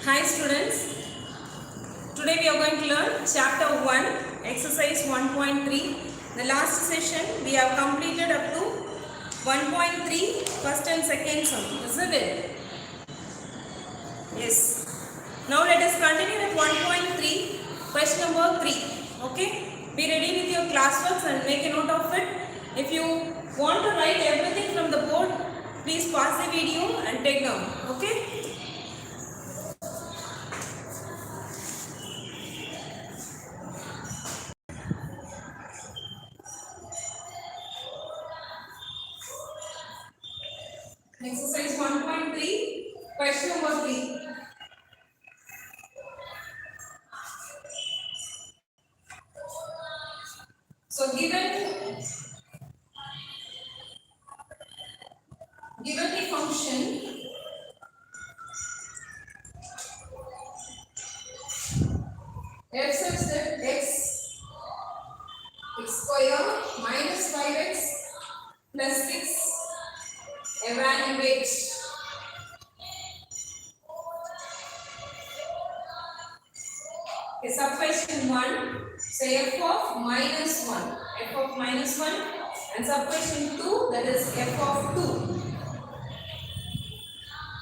Hi students, today we are going to learn chapter 1, exercise 1.3. The last session we have completed up to 1.3 first and second sum, isn't it? Yes. Now let us continue with 1.3, question number 3. Okay? Be ready with your classworks and make a note of it. If you want to write everything from the board, please pause the video and take down. Okay? Exercise 1.3, question number 3. So given the function f such that x square minus 5x plus 6 evaluate. Okay, subquestion 1, so f of minus 1 and subquestion 2, that is f of 2.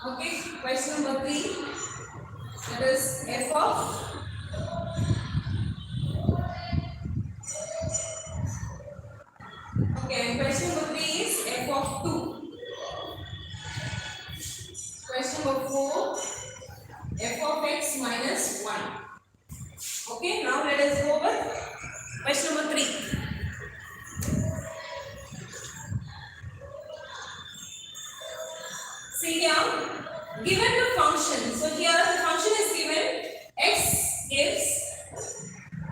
Okay, question number 3, that is f of and question number 3 is f of 2. Question number 4, f of x minus 1. Okay, now let us go over question number 3. See here, given the function, so here the function is given, x gives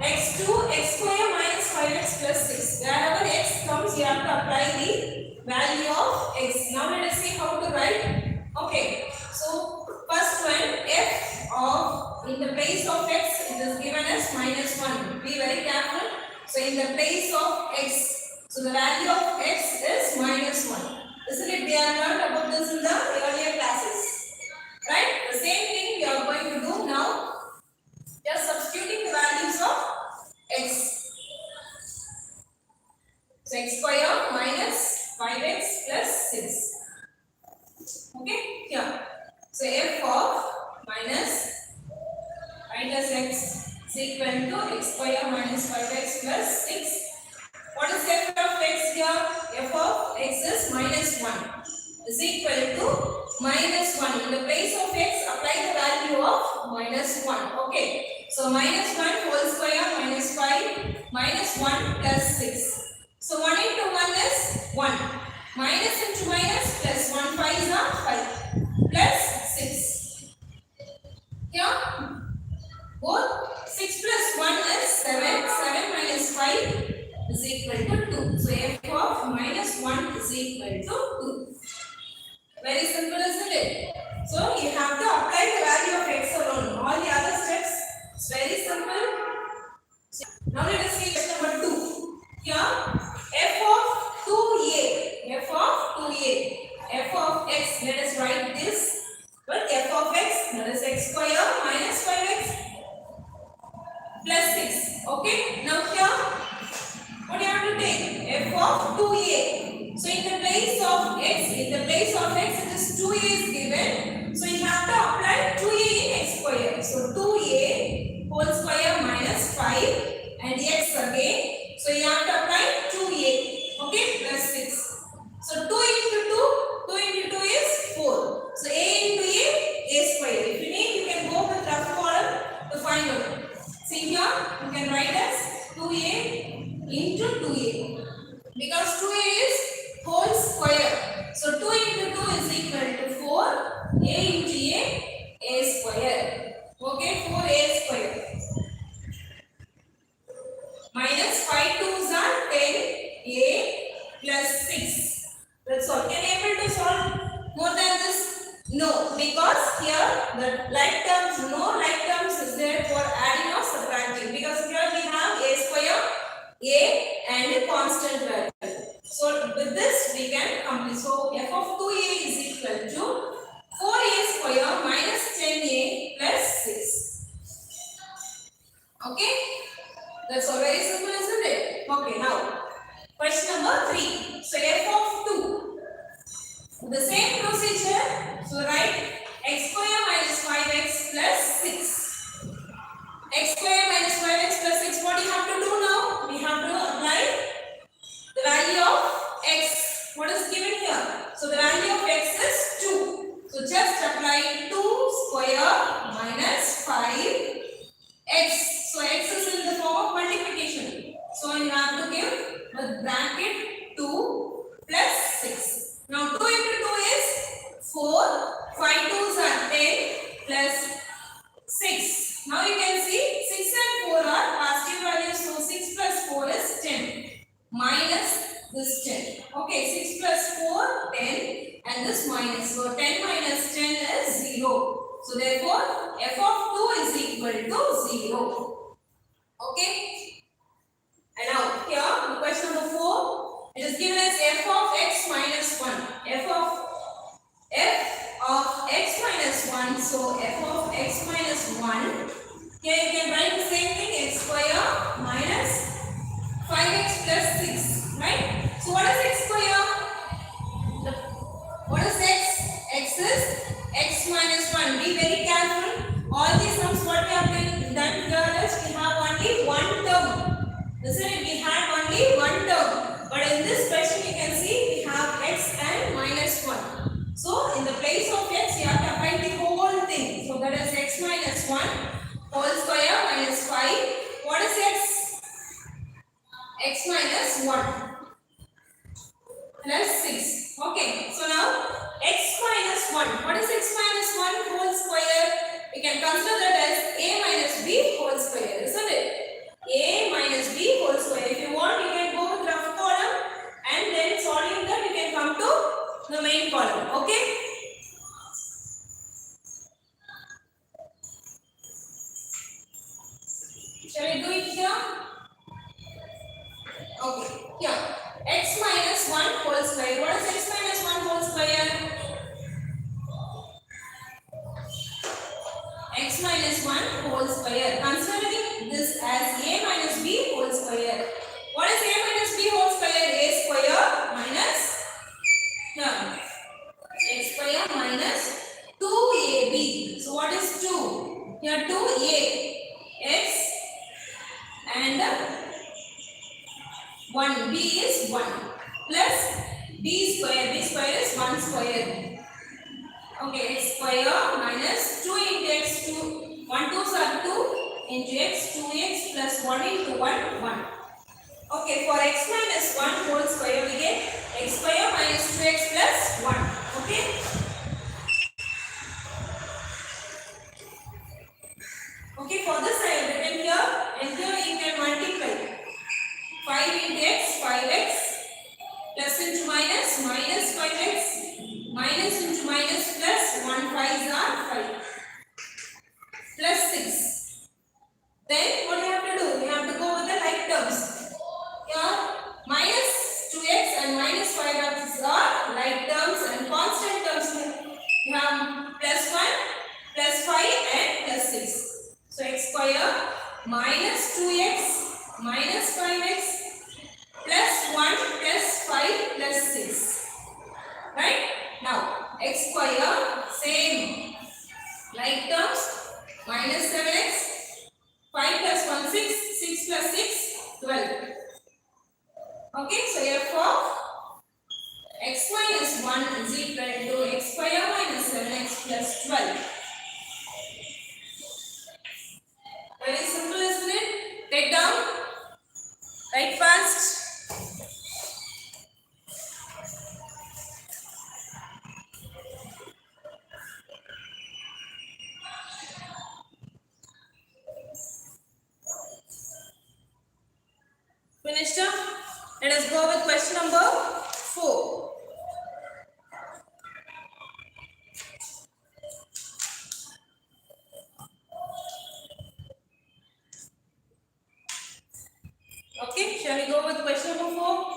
x2 x square minus 5x plus 6. Wherever x comes, you have to apply the value of x. Now let us see how to write. Okay, so first one, f of, in the place of x, it is given as minus 1. Be very careful. So in the place of x, so the value of x is minus 1. Isn't it? We have learned about this in the earlier classes. Right? The same thing we are going to do now. Just substituting the values of x. So x square minus 5x plus 6. Okay? Here. So f of minus x is equal to x square minus 5x plus 6. What is f of x here? F of x is minus 1 is equal to minus 1. In the place of x, apply the value of minus 1. Okay. So minus 1 whole square minus 5 minus 1 plus 6. So 1 into 1 is 1. Minus into minus plus 1 5 is 5 plus 6. Here both 6 plus 1 is 7. 7 minus 5 is equal to 2. So f of minus 1 is equal to 2. Very simple, isn't it? So you have to apply the value of x alone. All the other steps is very simple. So now let us see question number 2. Here f of 2a. F of x. Let us write this. But f of x, that is x square minus 5x plus 6. Okay. Now here, what do you have to take? F of 2a. So in the place of x, it is 2a is given. So you have to apply 2a in x square. So 2a whole square minus 5 and x again. So you have to apply 2a. Okay, plus 6. So 2 into 2 is 4. So a into a square. If you need, you can go with rough column to find out. See here, you can write as 2a into 2a. Because 2a is whole square. So 2 into 2 is equal to 4. A into a square. Okay, 4a square. Minus 5 2s are 10. A plus 6. That's all. Can you able to solve more than this? No, because here the like terms, no like terms is there for adding or subtracting. Because here we have a square, a and a constant value. So with this we can complete. So f of 2a is equal to 4a square minus 10a plus So the value of x is 2. So just apply 2 square minus 5x. So x is in the form of multiplication. So you have to give a bracket 2 plus 6. Now 2 into 2 is 4. 5 2s are 10 plus 6. Now you can see 6 and 4 are positive values. So 6 plus 4 is 10 minus this 10. Okay, 6 plus 4, 10 and this minus. So 10 minus 10 is 0. So therefore f of 2 is equal to 0. Okay. And now here the question number 4. It is given as f of x minus 1. f of x minus 1. So f of x minus 1. Here you can write the same thing, x square minus 5x plus 6. Right? So what is x square? What is x? X is x minus 1. Be very careful. All these sums what we have done here is we have only one term. Isn't it? We had only one term. But in this question you can see we have x and minus 1. So in the place of x you have to apply the whole thing. So that is x minus 1 whole square minus 5. What is x? X minus 1 plus 6. Okay. So now x minus 1. What is x minus 1 whole square? We can consider that as a minus b whole square. Isn't it? A minus b whole square. If you want you can go with rough column and then solving that you can come to the main column. Okay. Shall we do it here? Okay, here. X minus 1 whole square. What is x minus 1 whole square? X minus 1 whole square. Considering this as a minus b whole square. What is a minus b whole square? A square minus x square minus 2ab. So what is 2? Here 2a x and 1 b is 1 plus b square is 1 square. Okay, x square minus 2 into x 2 1 2s are 2 into x 2x plus 1 into 1 1. Okay, for x minus 1 whole square we get x square minus 2x plus 1. Okay. Okay, for this I have written here and here you can multiply 5 into x 5x plus into minus minus 5x minus into minus plus 1 5s are 5 plus 6. Then what you have to do? You have to go with the like terms. Here minus 2x and minus 5x are like terms and constant terms. You have plus 1 plus 5 and plus 6. So x square minus 2x minus 5x plus 1 plus 5 plus 6. Right? Now x square same like terms minus 7x 5 plus 1 6 6 plus 6 12. Okay, so f of x minus 1 is equal to x square minus 7x plus 12. Very simple, isn't it? Take down. Write fast. Finished up? Let us go with question number 4. Okay, shall we go with question number 4?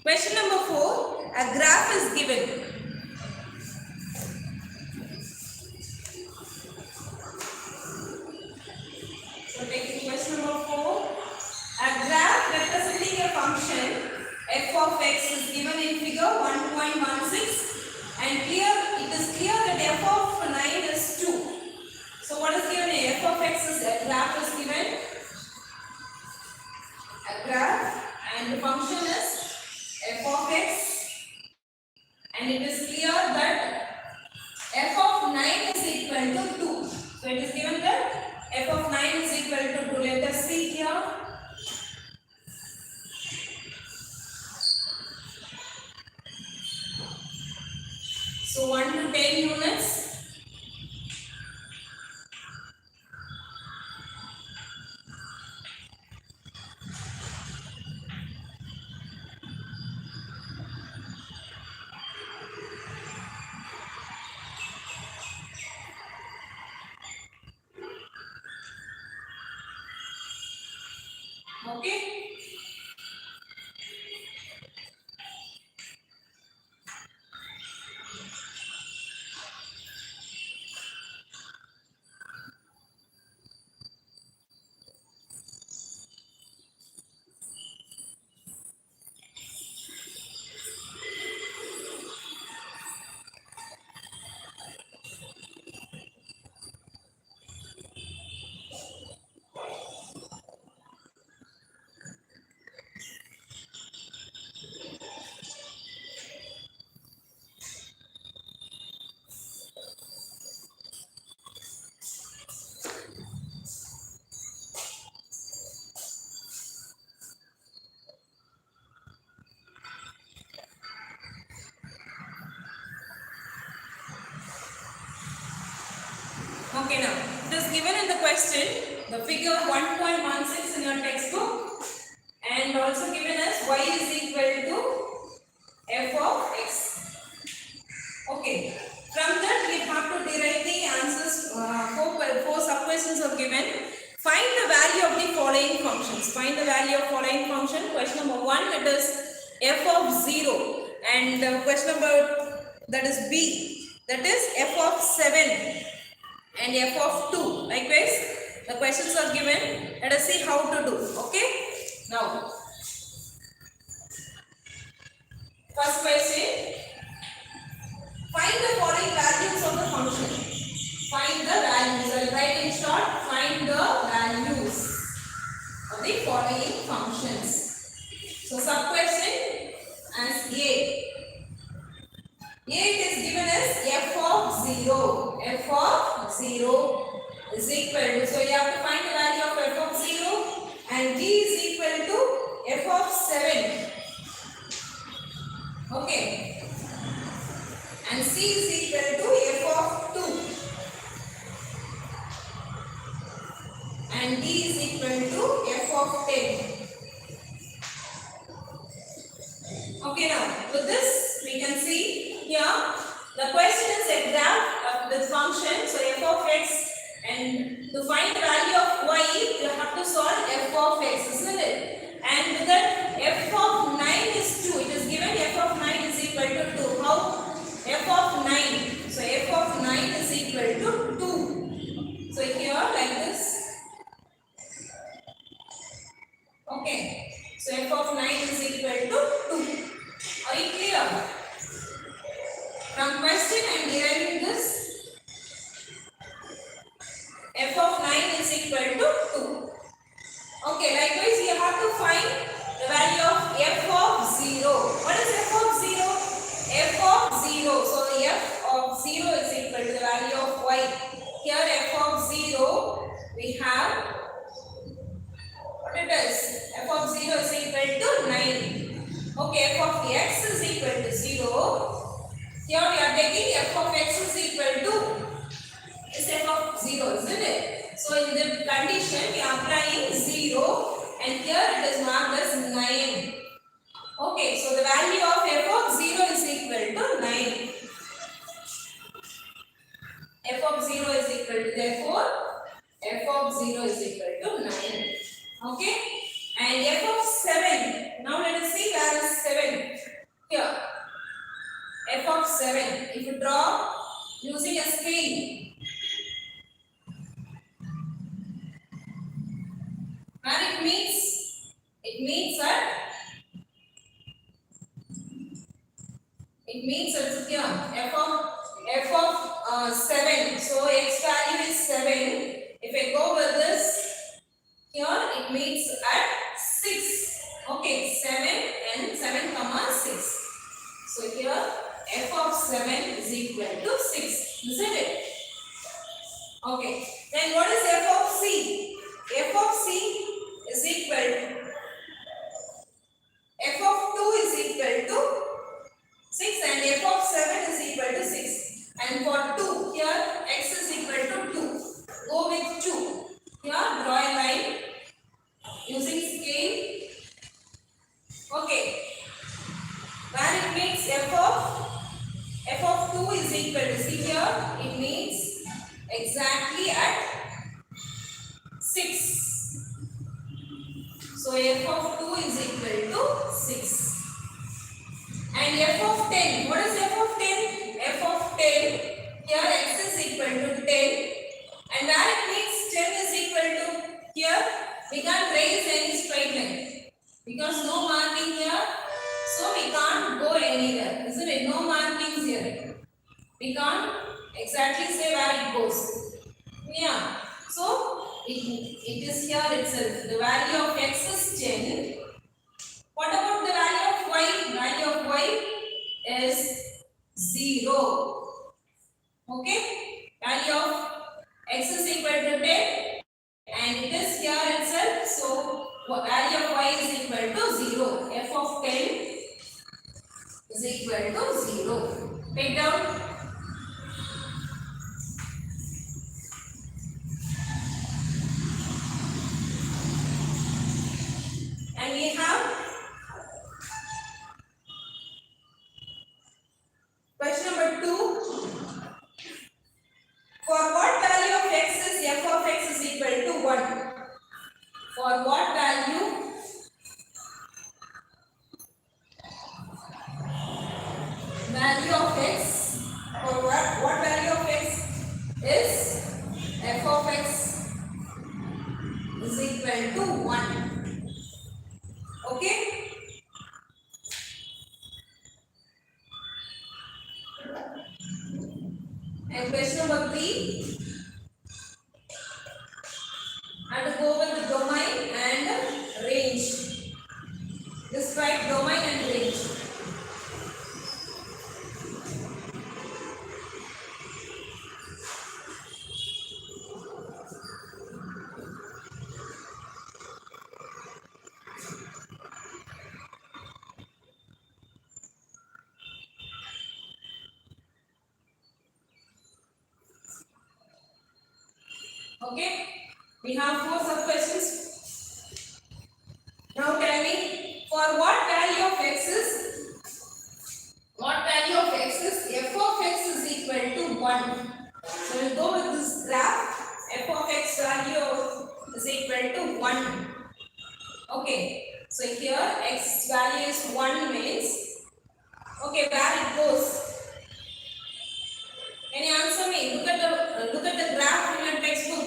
Question number 4, a graph is given. So 1 to 10 units. Okay. Okay, now it is given in the question, the figure 1.16 in your textbook, and also given as y is equal to f of x. Okay, from that we have to derive the answers. Four sub questions are given. Find the value of the following functions. Find the value of following function. Question number 1, it is f of 0, and question number that is b, that is f of 7 and f of 2. Likewise, the questions are given. Let us see how to do. Okay, now first question, find the following values of the function. Find the values. I will write in short, find the values of the following functions. So sub question as A. A, it is given as f of 0. F of 0 is equal to, so you have to find the value of f of 0, and b is equal to f of 7. Okay. And c is equal to f of 2. And d is equal to f of 10. Okay, now with this we can see here the question is a graph of this function. So f of x, and to find the value of y you have to solve f of x, isn't it? And with that f of 9 is 2. It is given f of 9 is equal to 2. How? F of 9. So f of 9 is equal to 2. So here like this. Okay. So f of 9 is equal to 2. Are you clear? From question I am deriving this. F of 9 is equal to 2. Okay, likewise you have to find the value of f of 0. What is f of 0? F of 0. So f of 0 is equal to the value of y. Here f of 0 we have, what it is? F of 0 is equal to 9. Okay, f of x is equal to 0. Here we are taking f of x is equal to is f of 0, isn't it? So in the condition we are applying 0, and here it is marked as 9. Okay, so the value of f of 0 is equal to 9. F of 0 is equal to, therefore f of 0 is equal to 9. Okay, and f of 7. Now let us see where is 7. Here, f of 7. If you draw using a scale, where it meets at here f of 7. So x value is 7. If I go with this, here it meets at 6. Okay, 7 and 7 comma 6. So here f of 7 is equal to 6, isn't it? Okay, then what is f of c? F of c is equal to, f of 2 is equal to 6, and f of 7 is equal to 6. 2 is equal to, see here, it means exactly at 6. So f of 2 is equal to 6. And f of 10, what is f of 10? F of 10, here x is equal to 10. And where it means 10 is equal to, here we can't raise any straight line because no marking here, so we can't go anywhere, isn't it? No markings here. We can't exactly say where it goes. Yeah. So it is here itself. The value of x is 10. What about the value of y? Value of y is 0. Okay? Value of x is equal to 10 and it is here itself. So value of y is equal to 0. F of 10 is equal to 0. Take down. And we have question number 2. For what value of x is f of x is equal to 1? For what value of x, for what value of x is f of x is equal to 1? Okay? And question number 3. I have to go with the domain and range. Describe domain and range. Okay? We have 4 sub questions. Now tell me, for what value of x is f of x is equal to 1? So we'll go with this graph. F of x value is equal to 1. Okay. So here x value is 1 means, okay, where it goes? Can you answer me? Look at the graph in your textbook.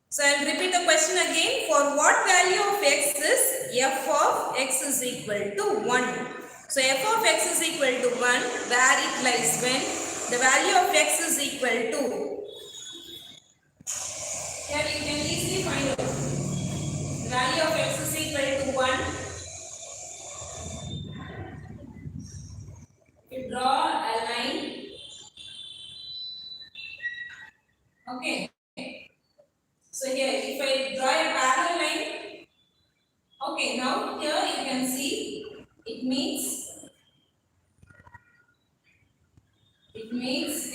So I will repeat the question again. For what value of x is f of x is equal to 1? So f of x is equal to 1, where it lies when the value of x is equal to, here you can easily find out. The value of x is equal to 1. You draw a line. Okay. So here, if I draw a parallel line, okay, now here you can see it means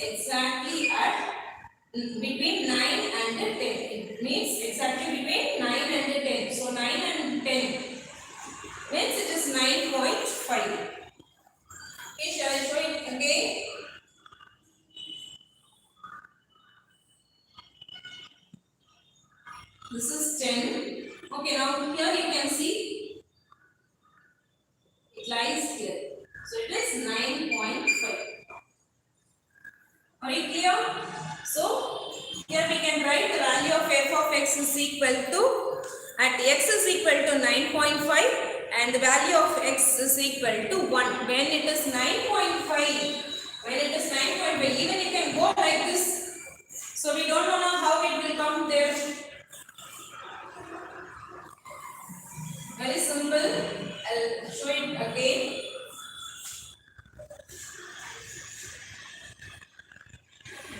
exactly at between 9 and 10. It means exactly between 9 and 10. So 9 and 10 means it is 9.5. Okay, shall I show it again? This is 10. Okay, now here you can see it lies here. So it is 9.5. Are you clear? So here we can write the value of f of x is equal to, at x is equal to 9.5 and the value of x is equal to 1. When it is 9.5, even you can go like this. So we don't know how it will come there. Very simple. I'll show it again.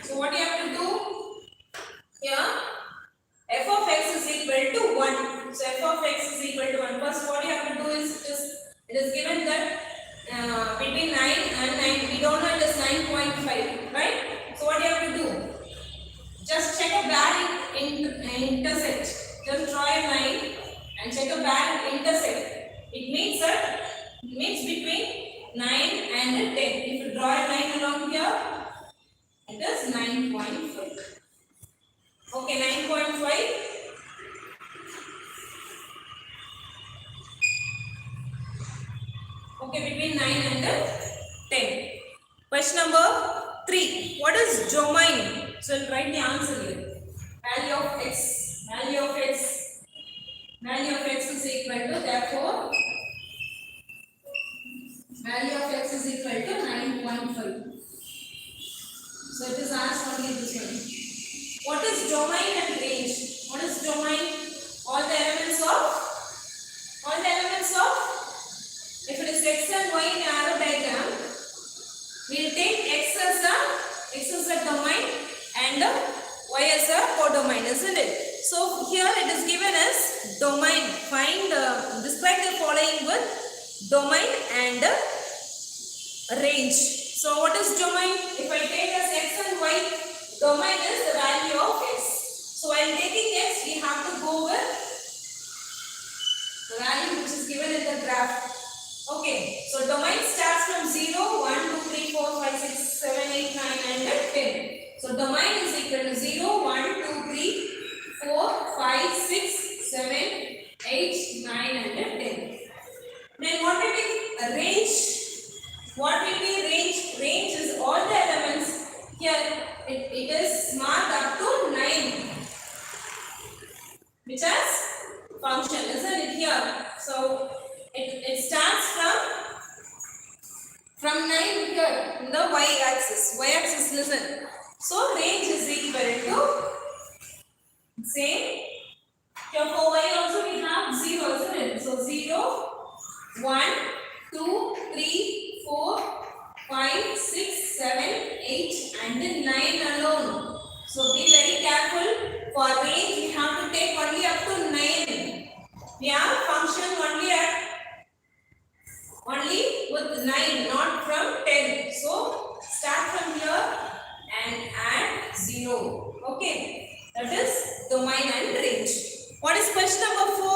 So what you have to do here, f of x is equal to 1. So f of x is equal to 1. First what you have to do is it is given that between 9 and 9, we don't know it is 9.5, right? So what you have to do, just check a bar intersect. Just draw a line and check a bar intersect. It means between 9 9 and 10. If you draw a line along here, it is 9.5. Okay, 9.5. Okay, between 9 and 10. Question number 3. What is domain? So we'll write the answer here. Value of x. Value of x. Value of x is equal to, therefore, value of x is equal to 9.5. So it is asked only this one. What is domain and range? What is domain? All the elements of, if it is x and y in arrow diagram, we will take x as a domain and y as a codomain, isn't it? So here it is given as domain. Find, describe the following with domain and range. So what is domain? If I take as x and y, domain is the value of x. So while taking x, we have to go with the value which is given in the graph. Okay, so domain starts from 0, 1, 2, 3, 4, 5, 6, 7, 8, 9 and 10. So domain is equal to 0, 1, 2, 3, 4, 5, 6, 7, 8, 9 and 10. Then what will be a range? What will be range? Range is all the elements. Here it is marked up to 9, which has function, isn't it here? So it starts from 9 here in the y-axis. Y-axis, listen. So range is equal to, same. Here for y also we have 0, isn't it? So 0, 1, 2, 3, 4, 5, 6, 7, 8 and 9 alone. So be very careful. For range we have to take only up to 9. We have function only with 9, not from 10. So start from here and add 0. Okay, that is domain and range. What is question number 4?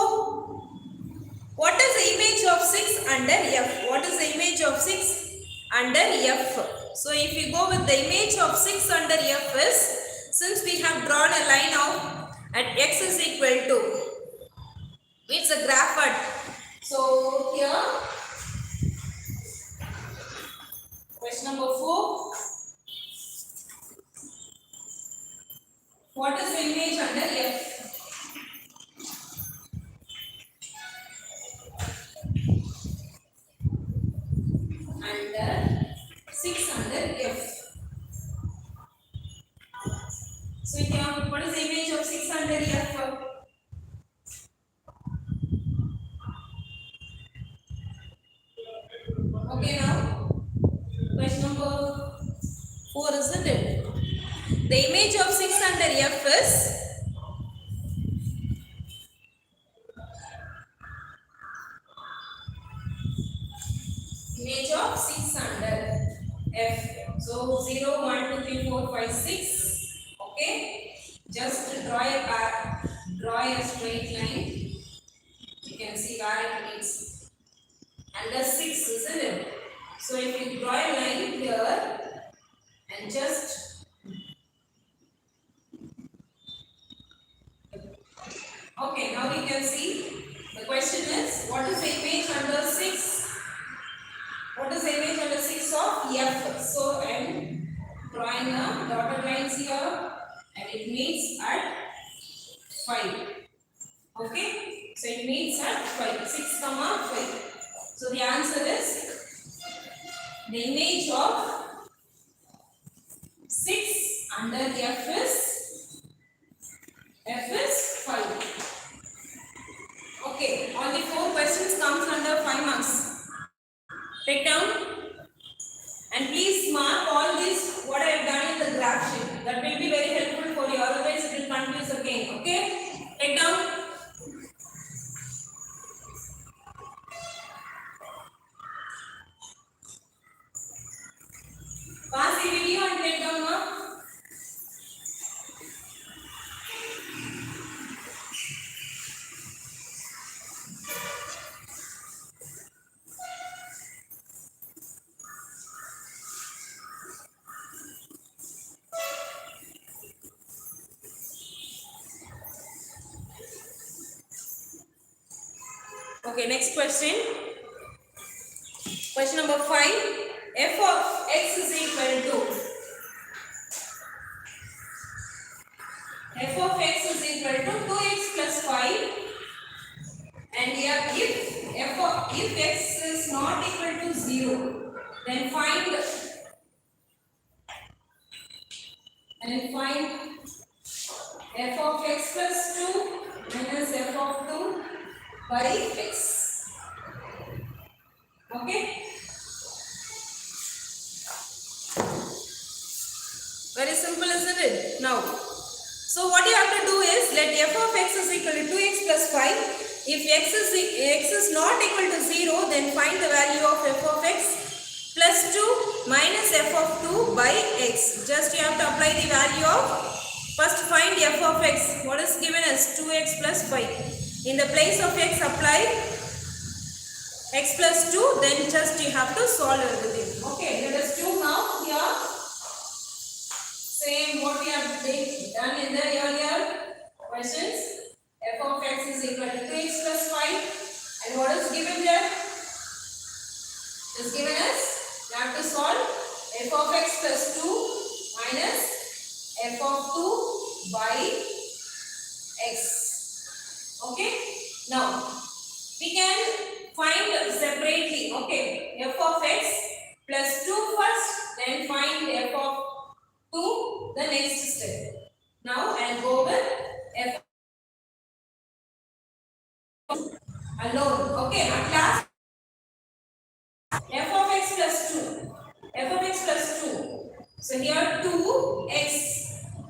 What is the image of 6 under F? What is the image of 6 under F? So if you go with the image of 6 under F is, since we have drawn a line at x is equal to, it's a graph at. So here, question number 4. What is the image under F? Under 6 under F. So here, what is the image of 6 under F? Okay, now question number 4, isn't it? The image of 6 under F is image of 6 under F. So 0, 1, 2, 3, 4, 5, 6. Okay, just draw a straight line. You can see where it meets. Under 6, isn't it? So if you draw a line here and just okay, now we can see the question is, what is the image under 6? What is the image under 6 of F? So I am drawing a dotted lines here and it meets at 5. Okay, so it meets at 5, 6, 5. So the answer is, the image of 6 under F is 5. Okay, all the 4 questions comes under 5 marks. Take down and please mark all this what I have done in the graph sheet. That will be very helpful for you, otherwise it will confuse again. Okay, take down. Pause the video and take down mark. Okay, next question. Question number 5. F of x is equal to f of x is equal to 2x plus 5, and here if x is not equal to 0, then find f of x plus 2 minus f of 2 by x. Okay, very simple, isn't it? Now, so what you have to do is let f of x is equal to 2x plus 5. If x is not equal to 0, then find the value of f of x plus 2 minus f of 2 by x. Just you have to apply the value of, first find f of x. What is given as 2x plus 5. In the place of x, apply x plus 2, then just you have to solve everything. Okay, let us do now here. Same what we have done in the earlier questions. F of x is equal to 2x plus 5. And what is given there? Is given as, you have to solve f of x plus 2 minus f of 2 by x. Okay. Now, we can find separately. Okay. F of x plus 2 first, then find f of 2 the next step. Now, I'll go with f alone. Okay, at last f of x plus 2. F of x plus 2. So here 2x.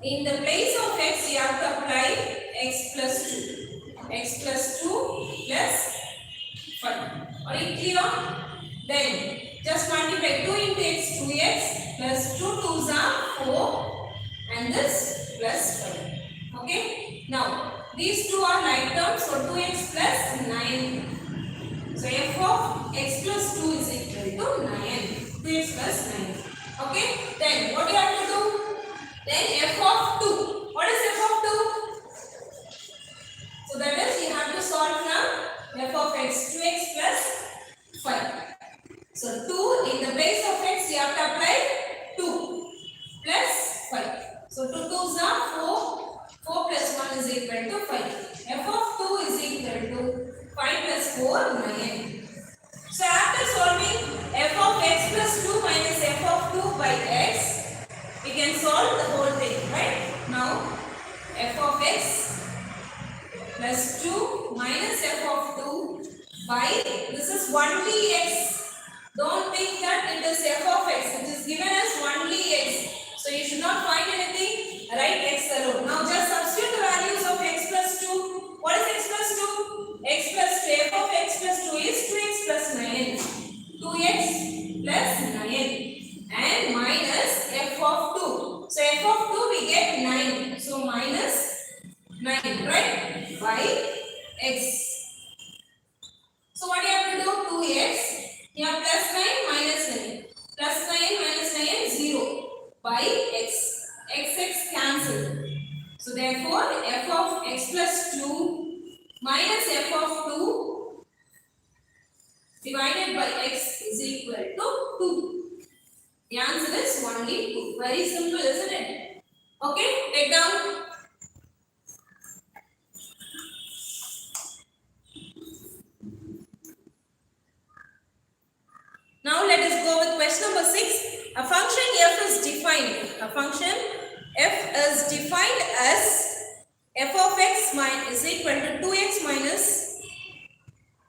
In the place of x, you have to apply x plus 2. X plus 2 plus 5. Are you clear? Then just multiply 2 into x, 2x plus 2 2s are 4 and this plus 5. Okay. Now these two are like terms, so 2x plus 9. So f of x plus 2 is equal to 9. 2x plus 9. Okay. Then what you have to do? Then f of 2. What is f of 2? So that is you have to solve from f of x, 2x plus 5. So 2 in the place of x you have to apply 2 plus 5. So 2 2s are 4. 4 plus 1 is equal to 5. F of 2 is equal to 5 plus 4, 9. So after solving f of x plus 2 minus f of 2 by x, we can solve the whole thing, right? Now f of x plus 2 minus f of 2 by, this is only x. Don't think that it is f of x. It is given as only x. So you should not find anything, write x alone. Now just substitute the values of x plus 2. What is x plus 2? X plus 2. F of x plus 2 is 2x plus 9. 2x plus 9. And minus f of 2. So f of 2 we get 9. So minus 9, right? By x. So what you have to do? 2x. Here plus 9 minus 9. Plus 9 minus 9 0. By x. X cancel. So therefore f of x plus 2 minus f of 2 divided by x is equal to 2. The answer is only 2. Very simple, isn't it? Okay, take down. Now let us go with question number 6. A function f is defined. A function f is defined as f of x is equal to 2x minus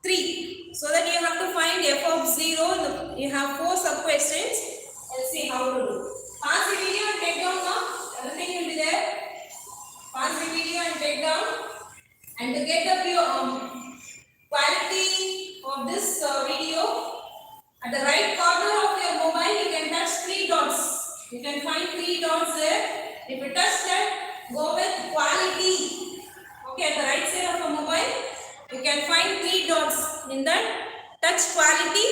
3. So that you have to find f of 0. You have 4 sub questions. Let's see how to do. Pause the video and take down now. Everything will be there. Pause the video and take down. And to get the quality of this video, at the right corner of your mobile, you can touch 3 dots. You can find 3 dots there. If you touch that, go with quality. Okay, at the right side of your mobile, you can find 3 dots. In that, touch quality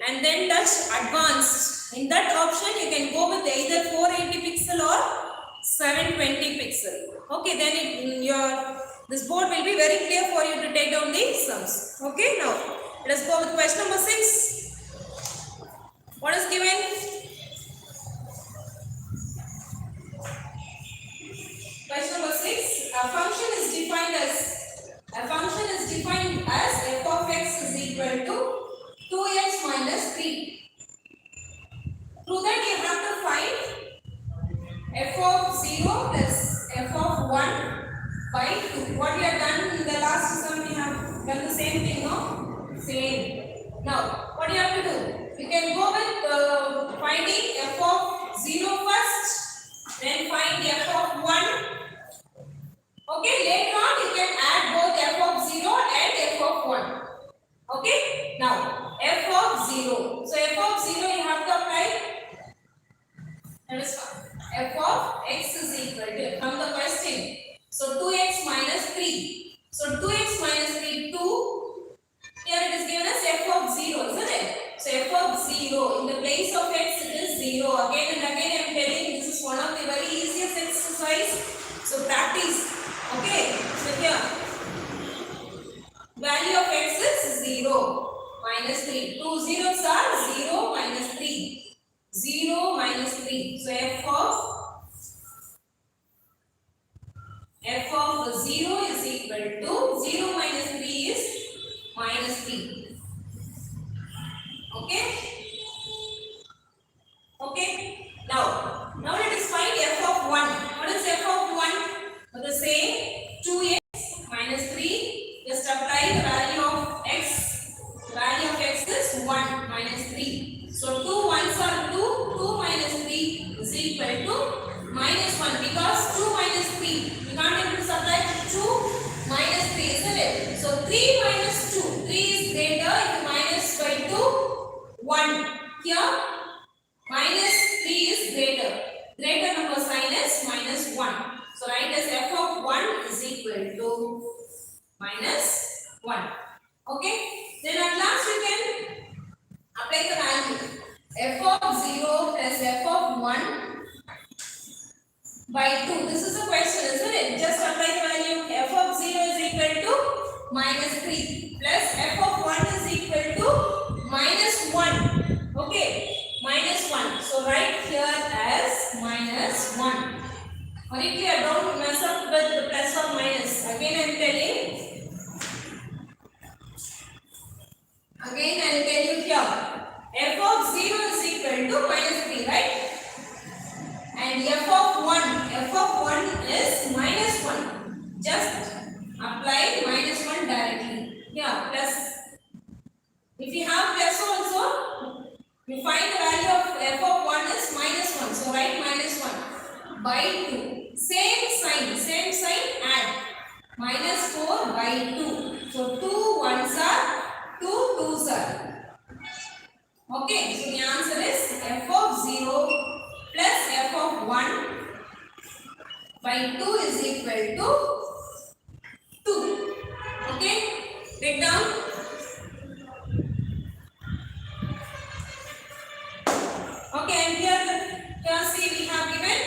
and then touch advanced. In that option, you can go with either 480 pixel or 720 pixel. Okay, then your This board will be very clear for you to take down the sums. Okay, now let us go with question number 6. What is given? Question number 6. A function is defined as f of x is equal to 2x minus 3. Through that you have to find f of 0 plus f of 1 by 2. What we have done in the last sum, we have done the same thing, no? Same. Now, what you have to do? You can go with finding f of 0 first, then find f of 1. Okay, later on you can add both f of 0 and f of 1. Okay, now f of 0. So f of 0 you have to apply. That is f of x is equal to, from the question. So 2x minus 3. So 2x minus 3, 2. Here it is given as f of 0, isn't it? So f of 0, in the place of x it is 0. Again and again I am telling, this is one of the very easiest exercise. So practice. Okay. So here, value of x is 0 minus 3. 2 zeros are 0 minus 3. 0 minus 3. So f of 0 is equal to 0 minus 3 is minus 3. Okay? Okay? Now let us find f of 1. What is f of 1? For the same 2x minus 3, just apply the value of x. The value of x is 1 minus 3. So 2 ones are 2. 2 minus 3 is equal to minus 1, because 2 minus 3. You can't able to subtract 2 minus 3, isn't it? So 3 minus 2. 3 is greater. If you minus by 2, 1. Here, minus 3 is greater. Greater number sign is minus 1. So write as f of 1 is equal to minus 1. Okay? Then at last you can apply the value. F of 0 plus f of 1 by 2. This is a question, isn't it? Just apply the value. F of 0 is equal to minus 3 plus f of 1 is equal to minus 1. Okay, minus 1. So write here as minus 1. Very clear, don't mess up with the plus or minus. Again I am telling. Again I will tell you here. F of 0 is equal to minus 3, right? And f of 1 is minus 1. Just apply minus 1 directly. Yeah, plus. If you have plus also, you find the value of f of 1 is minus 1. So write minus 1 by 2. Same sign, add. Minus 4 by 2. So 2 ones are 2 twos are. Okay, so the answer is f of 0 plus f of 1 by 2 is equal to 2. Okay, take down. Okay, and here see we have given,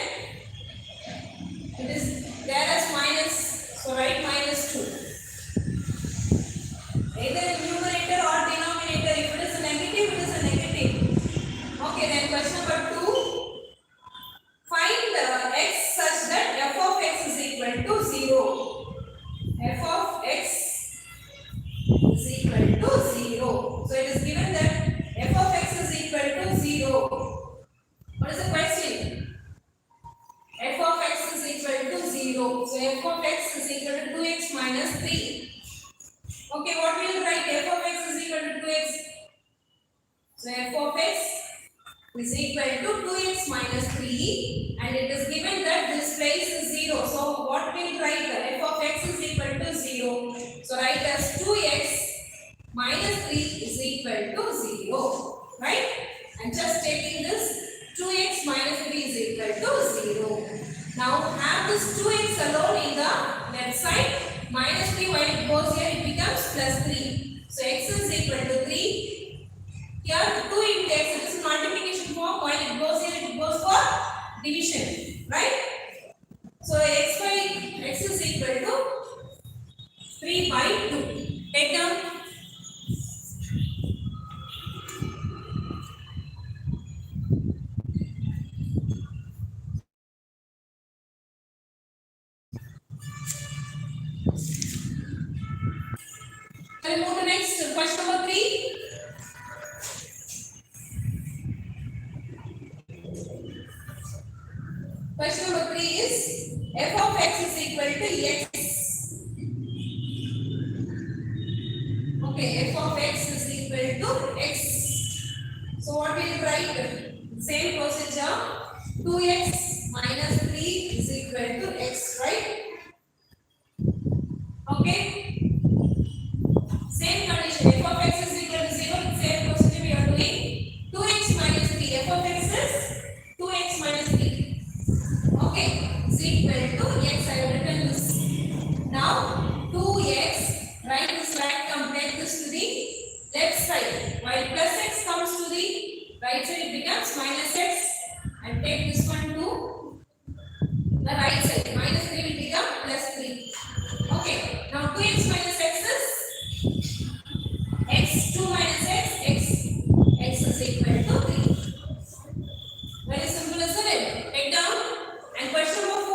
it is there as minus, so write minus 2. Either numerator or denominator. If it is a negative, it is a negative. Okay, then question number 2. Find x such that f of x is equal to 0. F of x is equal to 0. So it is given that f of x is equal to 0. What is the question? F of x is equal to 0. So f of x is equal to 2x minus 3. Okay, what will you write? F of x is equal to 2x. So f of x is equal to 2x minus 3, and it is given that this place is 0. So what will you write? F of x is equal to 0. So write as 2x minus 3 is equal to 0. Right? And just taking this, 2x minus 3 is equal to 0. Now have this 2x alone in the left side. Minus 3 while it goes here, it becomes plus 3. So x is equal to 3. Here 2 into x, it is multiplication form. While it goes here, it goes for division. Right? So x is equal to we move to next question number 3. Question number 3 is f of x is equal to x. Okay, f of x is equal to x. So what will you write? Same procedure. 2x minus 3 is equal to x, right? Okay. Same condition. F of x is equal to 0. Same procedure we are doing. 2x minus 3. F of x is 2x minus 3. Okay. Is equal to x. I have written this. Now 2x. Write this right. Take this to the left side. While plus x comes to the right side, it becomes minus x. And take this one to the right side. Minus 3 will become plus 3. Okay. Now 2x minus x is x. 2 minus x, x. X is equal to 3. Very simple, isn't it? Take down. And question number 4.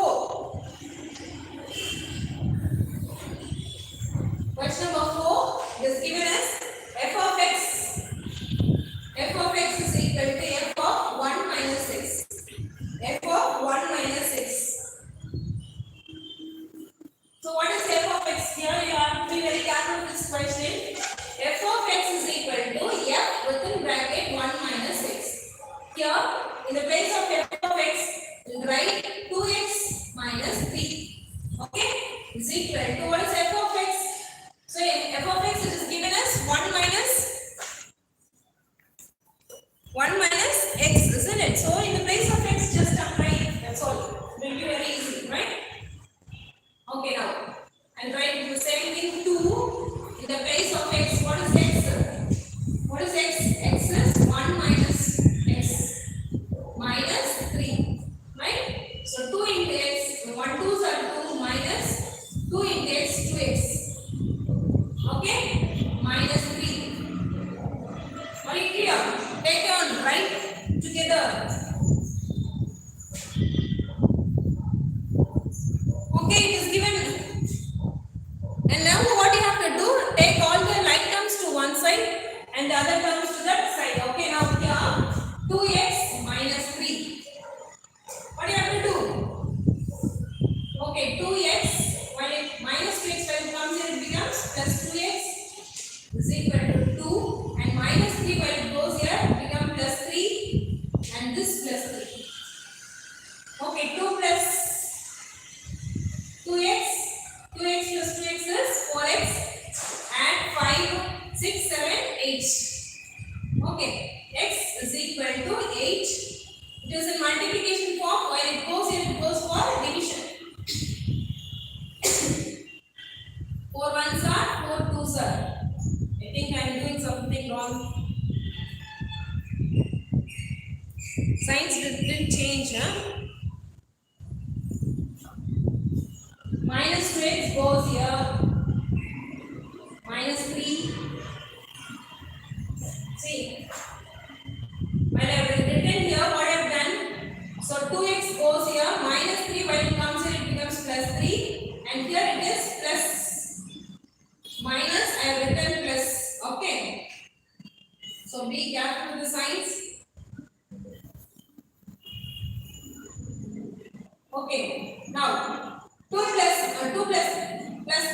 Question number 4 is given as f of x. F of x is equal to f of 1 minus x. F of 1 minus x. So what is f of x? Here you have to be very careful with this question. F of x is equal to f within bracket 1 minus x. Here in the place of f of x, we will write 2x minus 3. Okay? Is equal to what is f of x? So f of x is given as 1 minus x, isn't it? So in the place of x, just apply. That's all. It will be very easy, right? Okay, now and write the same thing 2 in the place of x. What is x? What is x? X is 1 minus x minus 3, right? So 2 into x, 1 2s are 2 minus 2 into x 2x. Okay, minus 3. Are you clear? Take on, right? Together. Okay, it is given. And now what you have to do, take all the like terms to one side and the other terms to that side. Okay, now here 2x minus 3. What do you have to do? Okay, 2x, when it minus 2x when it comes here, it becomes plus 2x is equal to 2, and minus 3 when it goes here, it becomes plus 3, and this plus 3. Okay, 2 plus 2x, 2x plus 2x is 4x, and 5, 6, 7, 8. Okay, x is equal to 8. It is in multiplication form. When it goes here, it goes for division. 4 1s are 4 2s are. I think I am doing something wrong. Signs didn't change, huh? Minus 2x goes here. Minus 3. See, when I have written here, what I have done, so 2x goes here, minus 3, when it comes here, it becomes plus 3, and here it is plus, minus, I have written plus, okay. So be careful with the signs. Okay, now 2 plus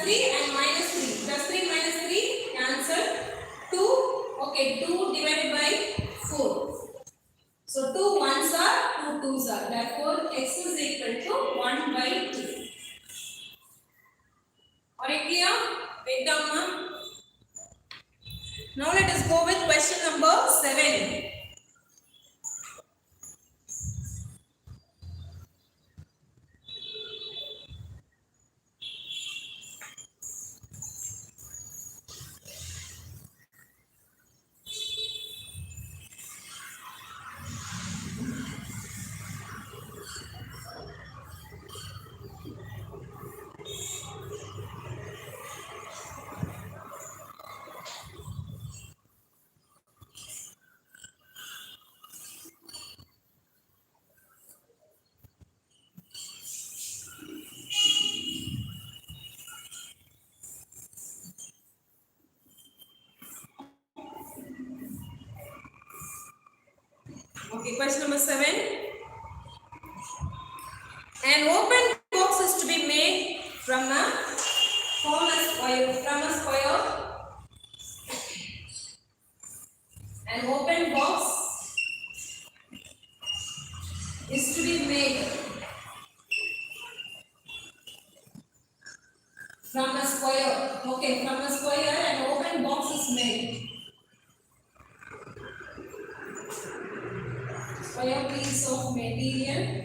3 and minus 3. Plus 3 minus 3 cancel. 2. Okay, 2 divided by 4. So 2 1s are 2 2s are. Therefore, x is equal to 1 by 2. Are you clear? Write down now. Now let us go with question number 7. Okay, question number 7. An open box is to be made from a square. An open box is to be made from a square. Okay, from a square an open box is made. Square piece of material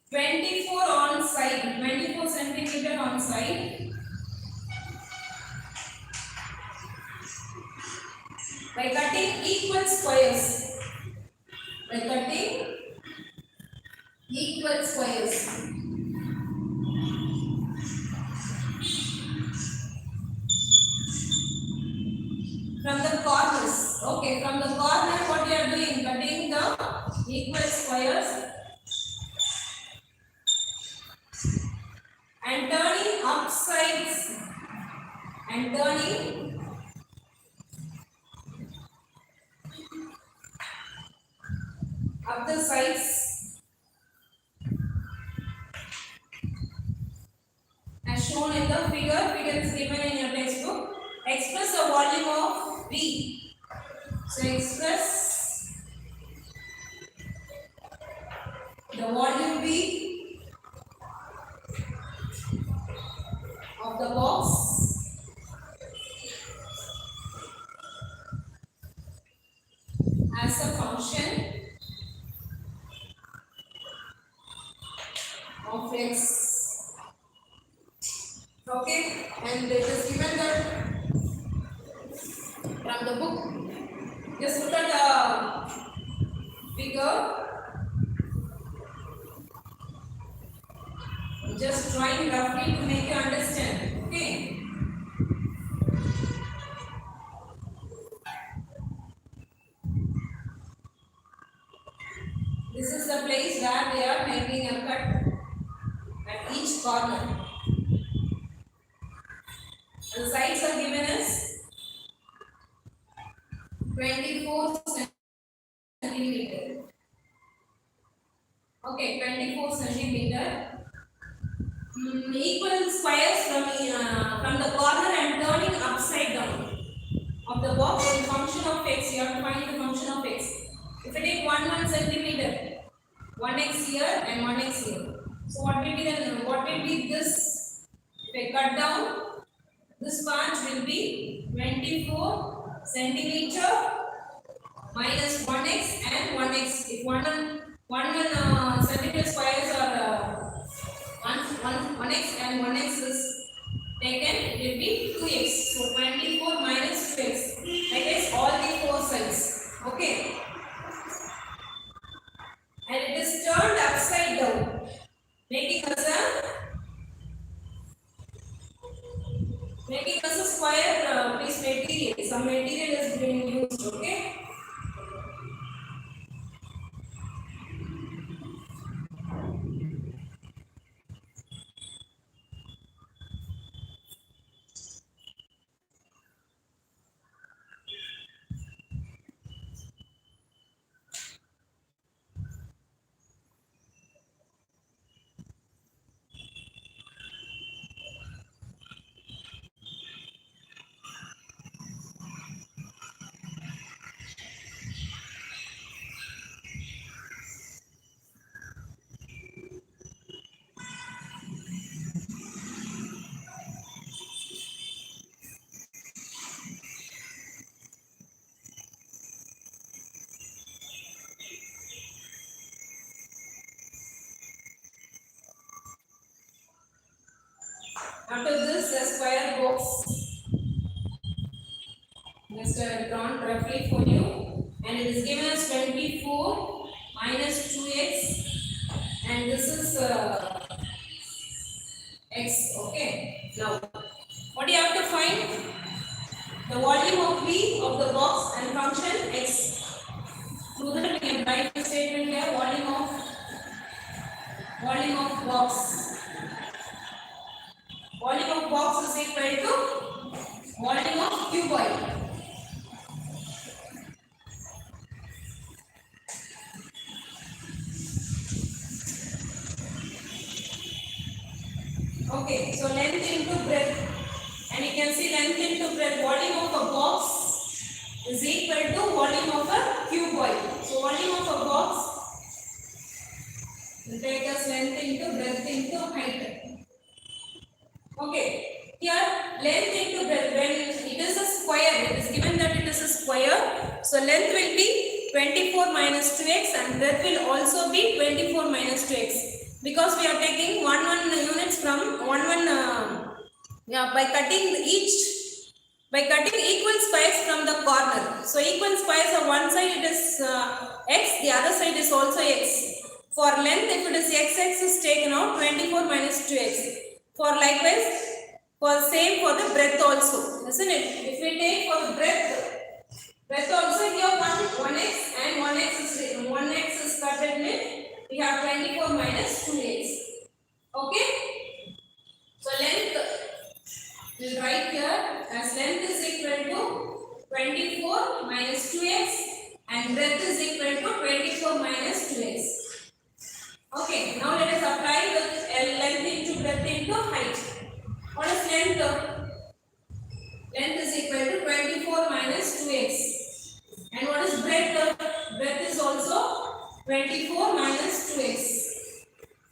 24 on side, 24 centimeter on side. By cutting equal squares. By cutting equal squares. From the corners. Okay, from the corner what you are doing? Cutting the equal squares and turning upsides and turning up the sides as shown in the figure. Figure is given in your textbook. Express the volume of V. So express the volume V of the box as a function of x. Okay, and it is given that from the book. Just look at the figure. Just drawing roughly to make you understand. Okay. This is the place where they are making a cut at each corner. The sides are given as 24 centimeter. Okay, 24 centimeter. Equal squares from the corner and turning upside down of the box in function of x. You have to find the function of x. If I take 1 centimeter, 1x here and 1x here. So what will be this? If I cut down, this part will be 24 centimeter minus 1x and 1x. If 1 centimeter squares are 1x and 1x is taken, it will be 2x. So 24 minus 2x. That is all the 4 sides. Okay. And it is turned upside down, making us a square piece material. Some material is being used. Okay. After this, a square box just drawn roughly for you, and it is given as 24 minus 2x, and this is x. Okay. Now, what do you have to find? The volume of V of the box and function x. So that we can write the statement here: volume of box. Volume of box is equal to volume of cuboid. Okay, so length into breadth, and you can see length into breadth. Volume of a box is equal to volume of a cuboid. So volume of a box will take us length into breadth into height. Okay, here length into breadth, when it is a square, it is given that it is a square. So length will be 24 minus 2x and breadth will also be 24 minus 2x, because we are taking 1 units from 1 by cutting equal squares from the corner. So equal squares of one side it is x, the other side is also x. For length, if it is x is taken out, 24 minus 2x. For likewise, for same for the breadth also, isn't it? If we take for the breadth also here 1x and 1x is cutted with, we have 24 minus 2x. Okay? So length we'll write here as length is equal to 24 minus 2x and breadth is equal to 24 minus 2x. Okay, now let us apply the length into breadth into height. What is length? Length is equal to 24 minus 2x. And what is breadth? Breadth is also 24 minus 2x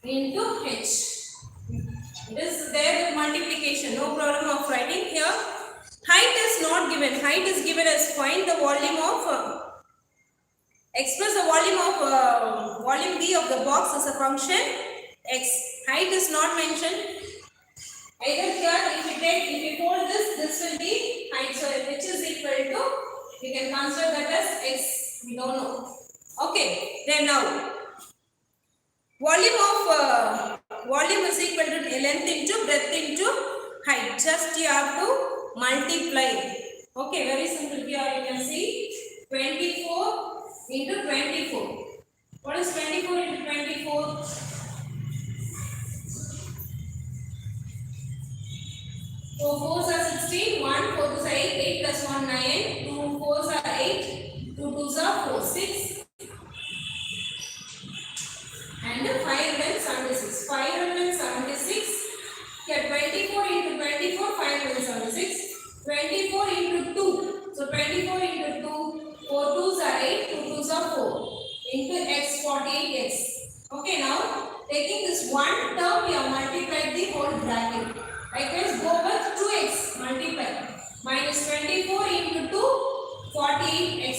into h. It is there with multiplication, no problem of writing here. Height is not given. Height is given as find the volume of express the volume of volume V of the box as a function x. Height is not mentioned. Either here, if we fold this will be height. So which is equal to, we can consider that as x. We don't know. Okay. Then now, volume is equal to length into breadth into height. Just you have to multiply. Okay, very simple. Here you can see 24 into 24. What is 24 into 24? So 4s are 16, 1, 4 is 8, 8 plus 1, 9, 2 4s are 8, 2 2s are 4, 6, and 576. 576, here 24 into 24, 576, 24 into 2. So 24 into 2, 4 2s are 8, 2 2s are 4, into x, 48x. Okay, now taking this one term, we have multiplied the whole bracket. Likewise, go with 2x, multiply. Minus 24 into 2, 48x.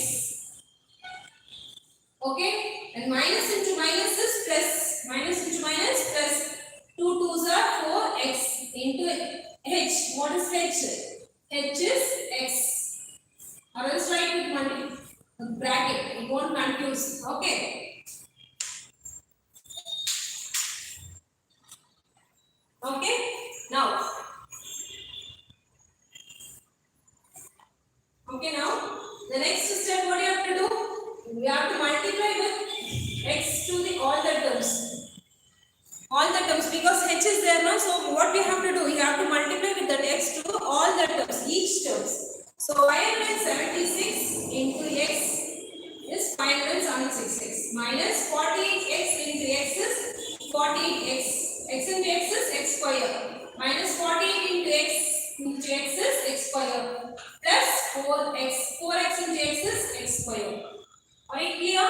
Okay, and minus into minus is plus. Minus into minus plus. 2 2s are 4x into h. What is h? H is x. Or else write with bracket. It won't confuse. Okay. Okay. Now. Okay, now the next step, what you have to do? We have to multiply with x to the all the terms. All the terms, because h is there now. So what we have to do? We have to multiply with that x to all the terms, each terms. So 576 into x is 576x minus 48x into x is 48x. X into x is x square minus 48 into x is x square plus 4x. 4x into x is x square. Are you clear?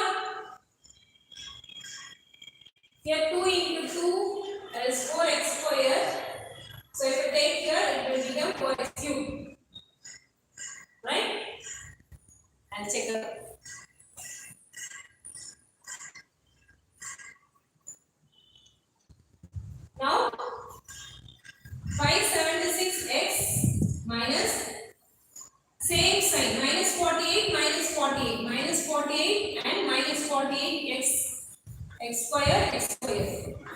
Here 2 into 2 is 4x square. So if you take here, it will become 4x cube. Right? And check it out. Now 576x minus same sign minus 48 minus 48 minus 48 and minus 48x x square.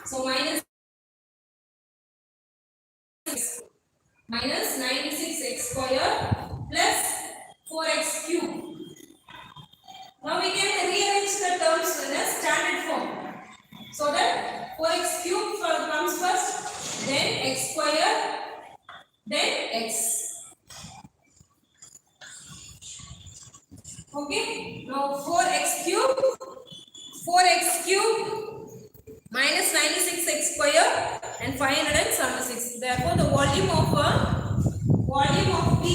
So minus 96x square plus 4x cube. Now we can rearrange the terms in a standard form. So that 4x cube comes first, then x square, then x. Okay, now 4x cube minus 96x square and and 576. Therefore, the volume of B,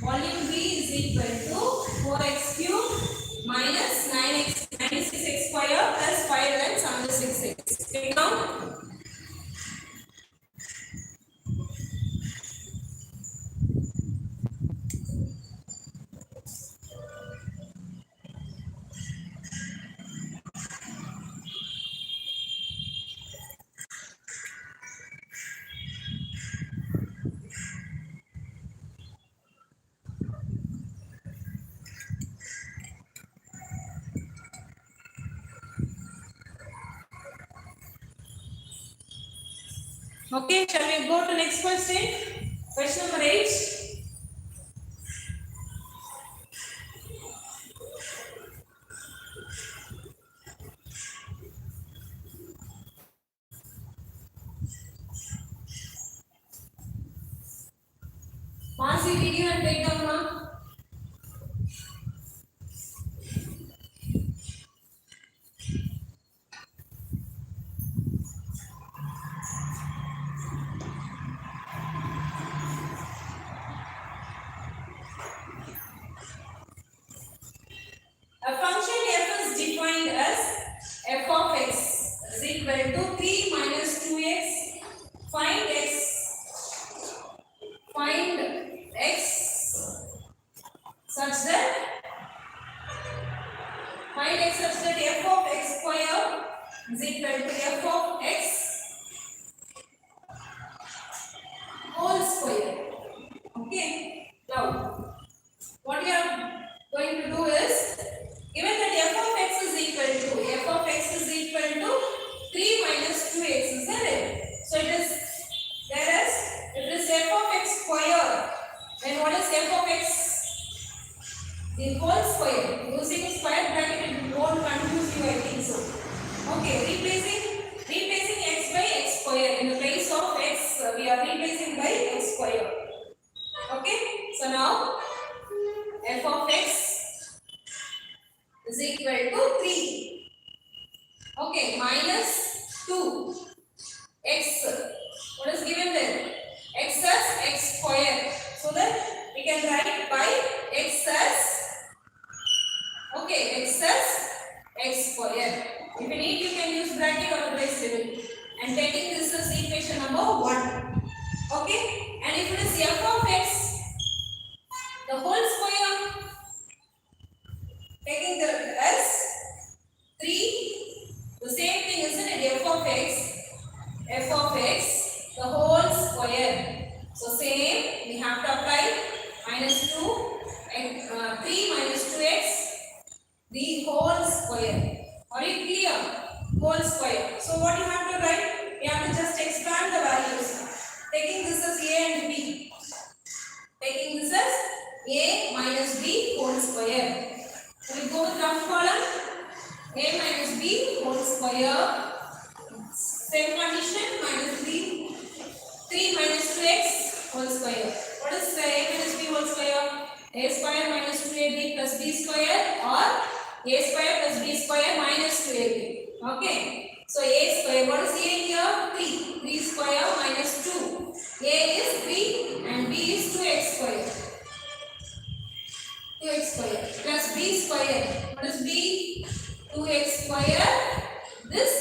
volume B is equal to 4x cube minus 9x 96x square plus 576x. Take down. Okay, shall we go to next question? Question number 8. Pause the video and take down, ma. A function f is defined as f of x is equal to 3 minus 2x. Find x such that f of x square is equal to f of x whole square. Okay. Now, what we are going to do is, given that f of x is equal to 3 minus 2x, isn't it? So it is, whereas it is f of x square, then what is f of x? The whole square. Using square bracket, it won't confuse you, I think so. Okay, replacing x by x square. In the place of x, we are replacing by x square. Okay, so now f of x is equal to 3. Okay, minus 2 x. What is given there? X as x square. So that we can write by x as x square. If you need, you can use bracket or brace level. And taking this as equation number 1. Okay, and if it is f of x, the whole square, taking the as 3, the same thing, isn't it? F of x, the whole square. So same, we have to apply minus 2 and 3 minus 2x, the whole square. Are you clear? Whole square. So what you have to write? You have to just expand the values. Taking this as a and b. Taking this as a minus b whole square. So we go with rough column. A minus b whole square. Same condition, minus 3 minus 2x whole square. What is a minus b whole square? A square minus 2ab plus b square, or a square plus b square minus 2ab. Okay. So a square, what is a here? 3. 3 square minus 2. A is 3 and b is 2x square. 2x square plus b square. What is b? 2x square. This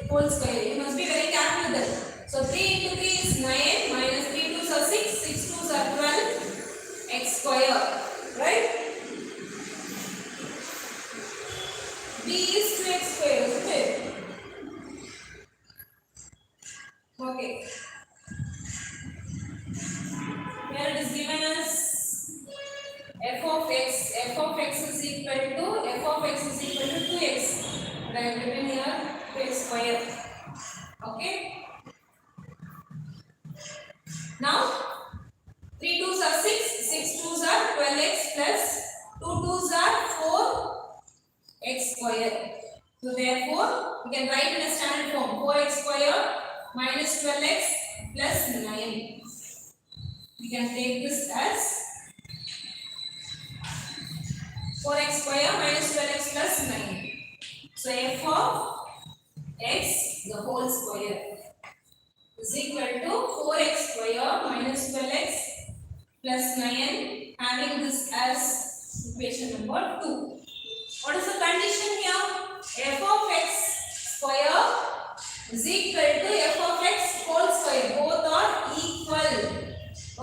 whole square. You must be very careful with that. So 3 into 3 is 9, minus 3 2s are 6, 6 2s are 12, x square. Right? B is 2x square, isn't it? Okay. Here it is given as f of x is equal to 2x. But I have given here 2x square. Okay. Now 3 2s are 6, 6 2s are 12x plus 2 2s are 4x square. So therefore, we can write in a standard form 4x square minus 12x plus 9. We can take this as 4x square minus 12x plus 9. So f of x the whole square is equal to 4x square minus 12x plus 9, having this as equation number 2. What is the condition here? F of x square is equal to f of x whole square. Both are equal.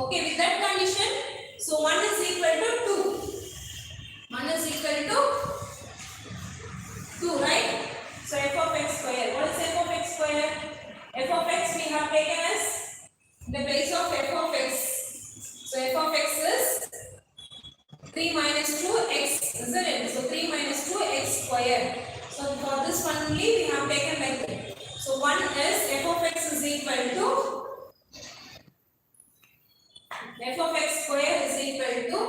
Okay, with that condition, so 1 is equal to 2. 1 is equal to 2, right? So f of x square. What is f of x square? F of x we have taken as the base of f of x. So f of x is 3 minus 2x, isn't it? So 3 minus 2x square. So for this one only we have taken like that. So 1 is f of x is equal to f of x square is equal to,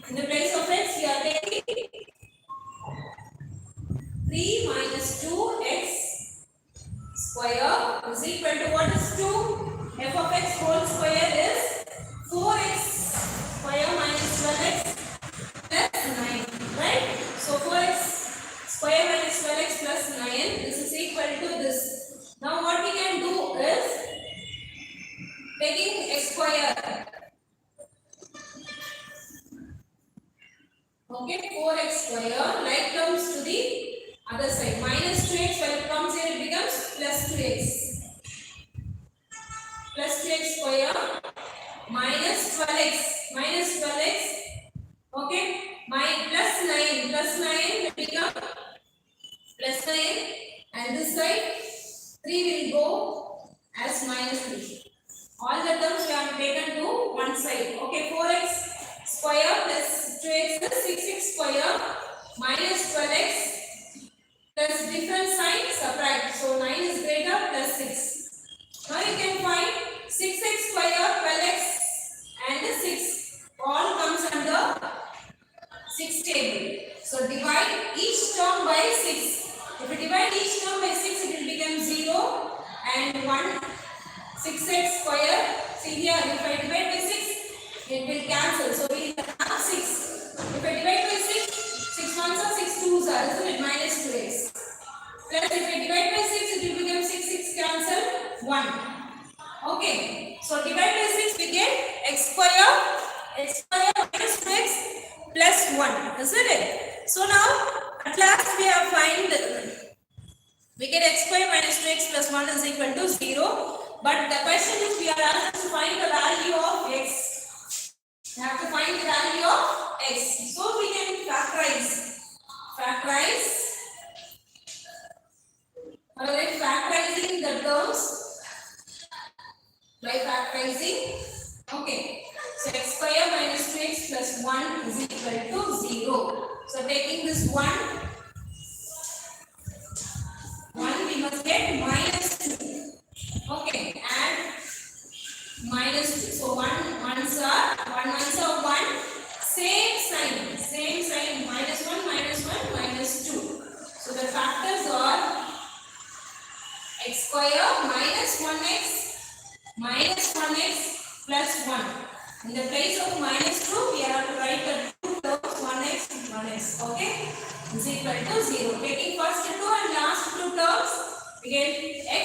in the place of x we are taking 3 minus 2x square is equal to, what is 2? F of x whole square is 4x square minus 12x plus 9, right? So 4x square minus 12x plus 9, this is equal to this. Now what we can do is taking x square. Okay, 4x square, like comes to the other side. Minus 2x, when it comes here, it becomes plus 2x. Plus 2x square minus 12x. Minus 12x. Okay, my plus 9 will become plus 9, and this side 3 will go as minus 3. All the terms we have taken to one side. Okay, 4x square plus 2x is 6x square minus 12x plus different sign subtract. So 9 is greater plus 6. Now you can find 6x square, 12x and 6. All comes under 6 table. So divide each term by 6. If you divide each term by 6, it will become 0 and 1. 6x square. See here, if I divide by 6, it will cancel. So we have 6. If I divide by 6, 6 ones are 6 twos are, isn't it? Minus 2x. Plus if I divide by 6, it will become 6 cancel 1. Okay. So divide by 6, we get x square minus 2x plus 1, isn't it? So now at last we have we get x square minus 2x plus 1 is equal to 0. But the question is, we are asked to find the value of x. We have to find the value of x. So we can factorize. Alright, factorizing the terms by factorizing. Okay. So x square minus 2x plus 1 is equal to 0. So taking this 1, we must get minus 2. Okay, and minus 2. So 1 ones are 1. Same sign. Minus 1, minus 2. So the factors are x square minus 1x plus 1. In the place of minus 2, we have to write the two terms 1x. Okay, is equal to 0. Taking first 2 and last 2 terms, we get x.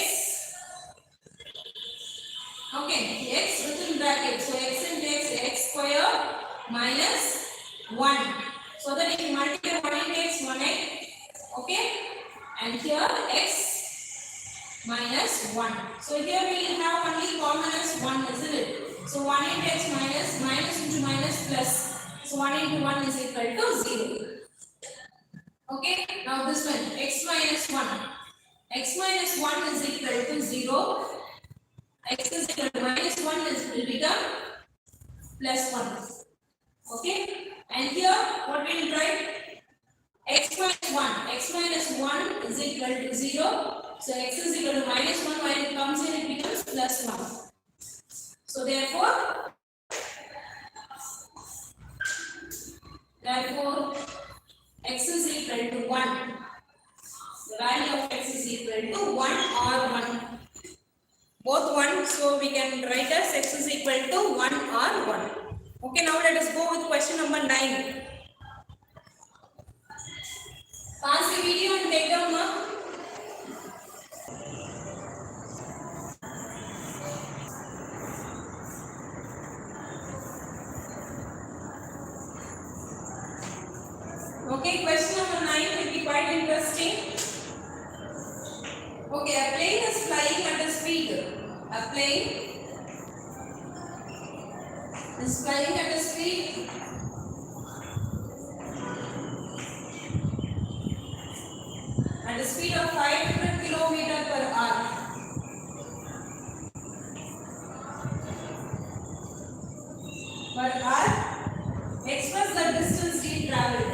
Okay, x within bracket. So x into x square minus 1. So that if you multiply 1 into x, 1x. Okay, and here x minus 1. So here we will have only common as 1, isn't it? So 1 into x minus into minus plus. So 1 into 1 is equal to 0. Okay, now this one x minus 1. X minus 1 is equal to 0. X is equal to minus 1 will become plus 1. Okay, and here what we will write? X minus 1. X minus 1 is equal to 0. So x is equal to minus 1. When it comes in, it becomes plus 1. So therefore x is equal to 1. The value of x is equal to 1 or 1. Both 1, so we can write as x is equal to 1 or 1. Okay, now let us go with question number 9. Pause the video and take down mark. Okay, question number 9 will be quite interesting. Okay, a plane is flying at a speed. A plane is flying at a speed of 500 km per hour. Express the distance he traveled.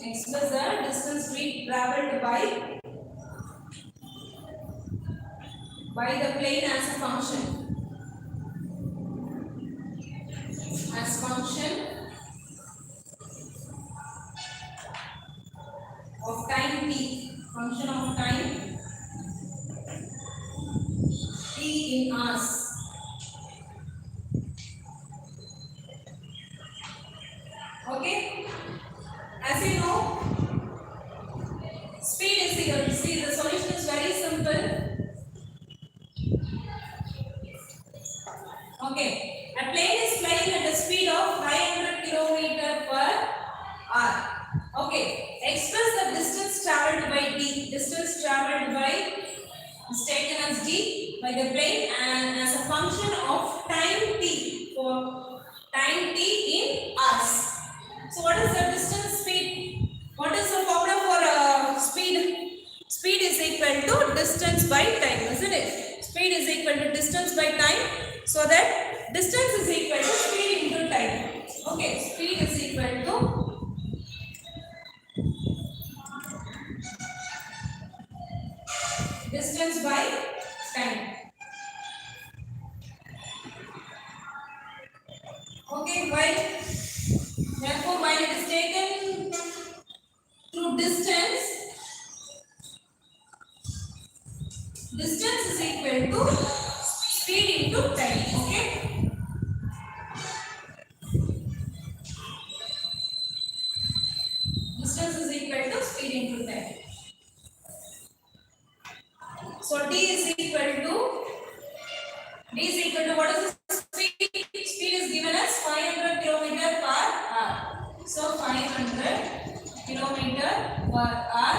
Express the distance we traveled by the plane as a function. As function of time t. Function of time t in hours. Okay? As you know, speed is equal to, see, the solution is very simple. Okay, a plane is flying at a speed of 500 km per hour. Okay, express the distance traveled by d. Distance traveled by is taken as d by the plane and as a function of time t, for time t in hours. So what is the distance speed? What is the formula for speed? Speed is equal to distance by time, isn't it? Speed is equal to distance by time. So that distance is equal to speed into time. Okay, speed is equal to distance by time. Okay, therefore while it is taken through distance is equal to speed into time. Okay. Distance is equal to speed into time. So d is equal to what is the speed? Speed is given as 500 km per hour. So 500 km per hour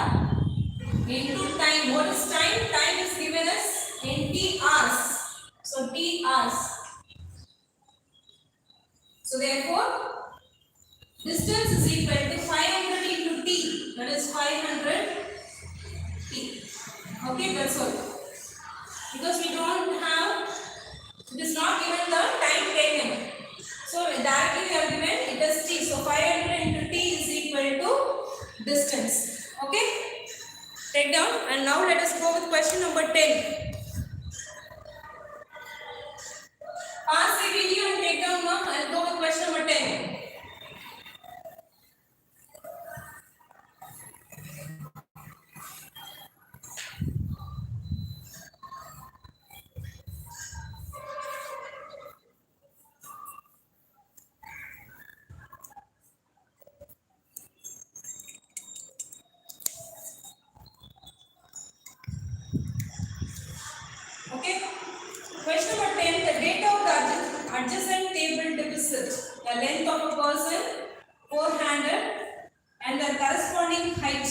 into time. What is time? Time is given as in t hours. So t hours. So therefore, distance is equal to 500 into t. That is 500 t. Okay, that's all. Because we don't have, it is not given the time taken. So directly we have given it as t. So 500 into t is equal to distance. Okay? Take down, and now let us go with question number 10. Pause the video and take down mark and go with question number 10. Okay. Question number 10. The data of the adjacent table depicts the length of a person, four-handed, and the corresponding height.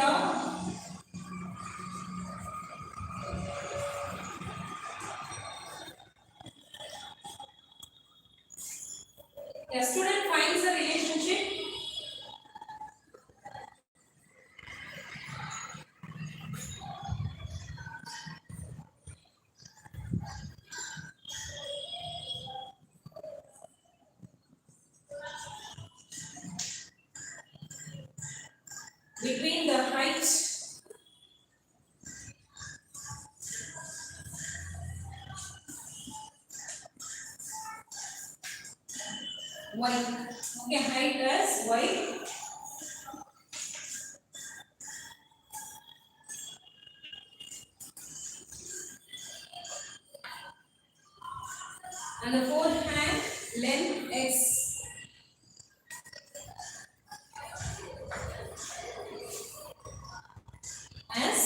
here. A student finds the relationship between the height y. Okay, height as y and the forehand length x. As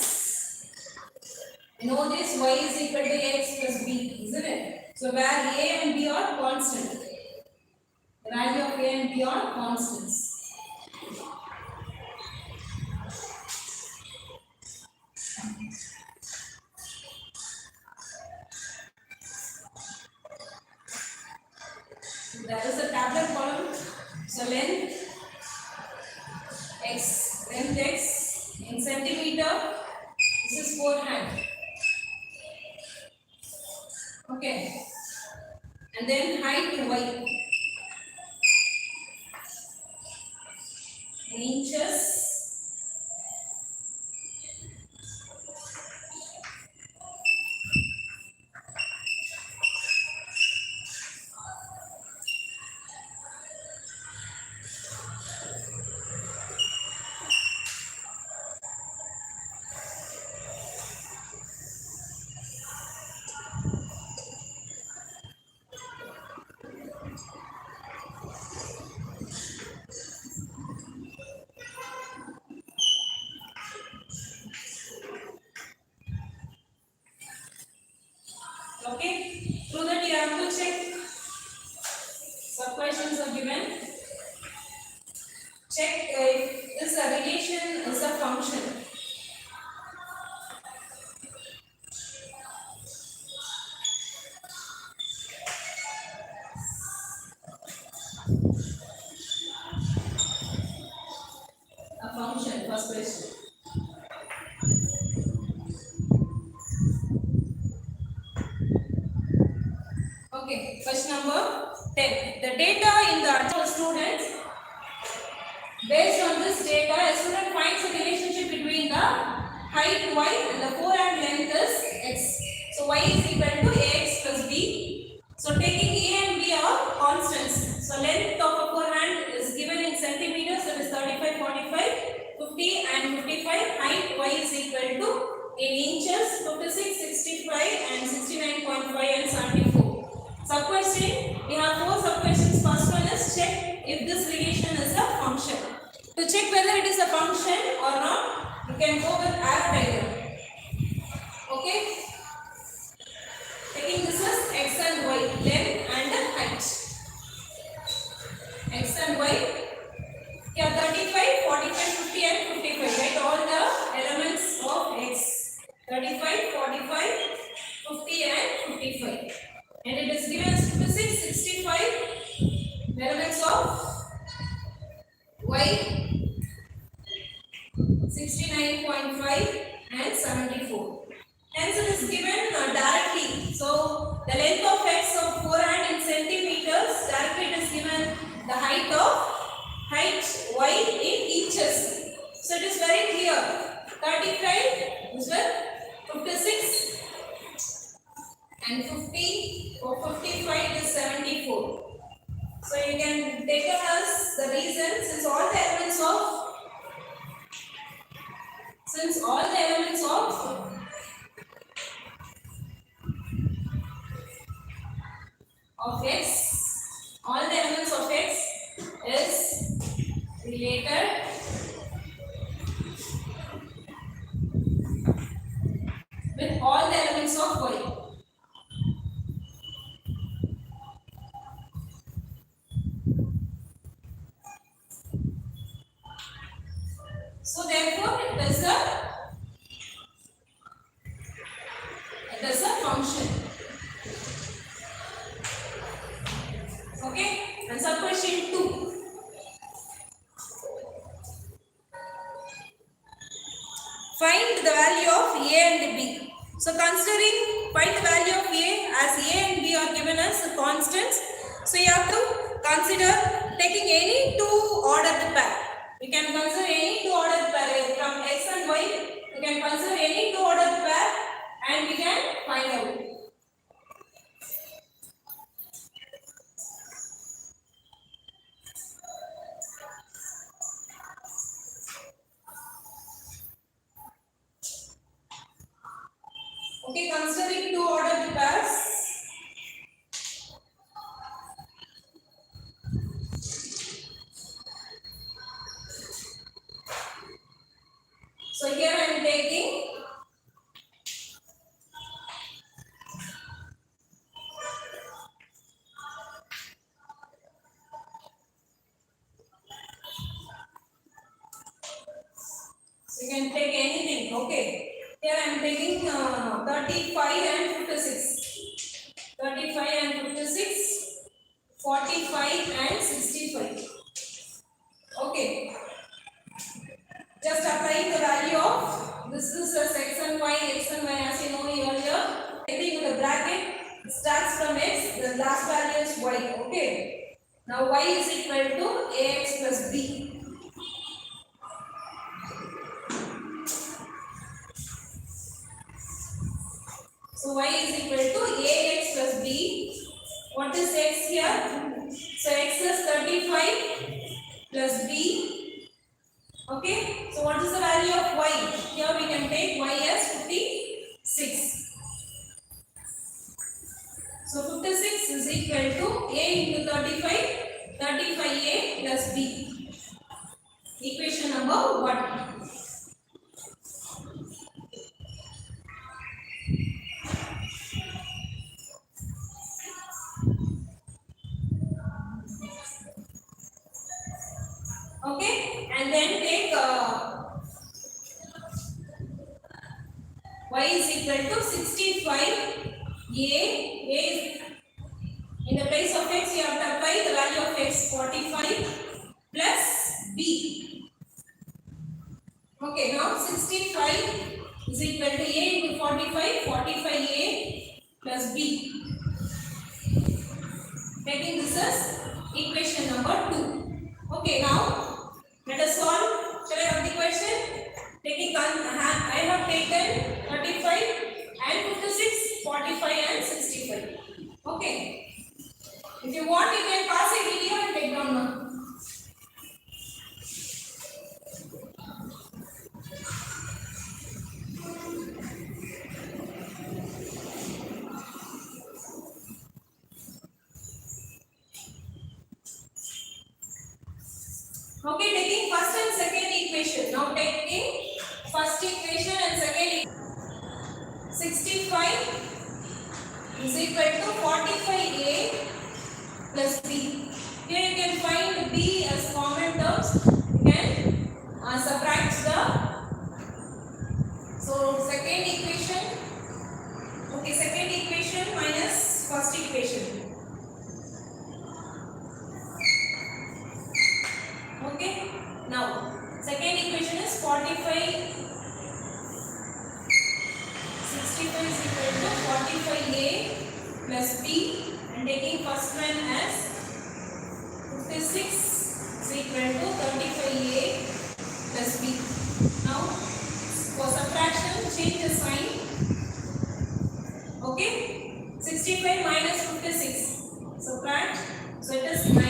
you know this y is equal to x plus b, isn't it? So where a and b are constant. The value of a and b are constants. That is the tabular column. So length x in centimeter. This is forehand. Okay. And then height y in inches. Okay. Through that you have to check. Some questions are given. Check if this relation is a function. A function, first question. Okay, question number 10. The data in the students. Based on this data, a student finds a relationship between the height y and the forehand length is x. So y is equal to ax plus b. So taking a and b are constants. So length of a forehand is given in centimeters, that is 35, 45, 50 and 55. Height y is equal to in inches 56, 65 and 69.5 and 74. Sub question, we have 4 sub questions. First one is check if this relation is a function. To check whether it is a function or not, you can go with arrow diagram. Okay? Taking this as x and y, length and height. X and y. Yeah, 35, 45, 50 and 55. Write all the elements of x. 35, 45, 50 and 55. And it is given as 56, 65 elements of y. 69.5 and 74. Hence it is given directly. So the length of x of forehand in centimeters, directly it is given the height y in inches. So it is very clear. 35 is with 56 and 50 or 55 is 74. So you can take it as the reason since all the elements of x is related with all the elements of y. So therefore it is It is a function. Okay, and sub question 2. Find the value of a and b. So considering find the value of a, as a and b are given as constants. So you have to consider taking any two ordered pair. We can consider any two ordered pair from x and y. We can consider any two ordered pair and we can find out. Okay, considering two ordered pairs. So here I am taking you can take anything. Okay, here I am taking 35 and 56. 35 and 56, 45 and 65. Okay, just applying the value of this is x and y as you know earlier. Taking the bracket starts from x, the last value is y. Okay, now y is equal to ax plus b. So y is equal to ax plus b. What is x here? So x is 35 plus b. Okay. So what is the value of y? Here we can take y as 56. So 56 is equal to a into 35, 35a plus b. Equation number 1. Okay, and then take y is equal to 65. A in the place of x you have to apply the value of x 45 plus b. Okay, now 65 is equal to a into 45, 45a plus b. Taking this as equation number 2. Okay, now let us solve. Shall I have the question? Taking I have taken 35 and 56, 45 and 65. Okay. If you want, you can pause a video and take down now. Okay, taking first and second equation. Now taking first equation and second equation. 65 is equal to 45a plus b. Here you can find b as common terms. You can subtract the. So second equation. Okay, second equation minus first equation. Okay. Now second equation is 45. 65 is equal to 45a plus b. And taking first one as 56 is equal to 35a plus b. Now for subtraction change the sign. Okay, 65 minus 56 subtract, so it is 9.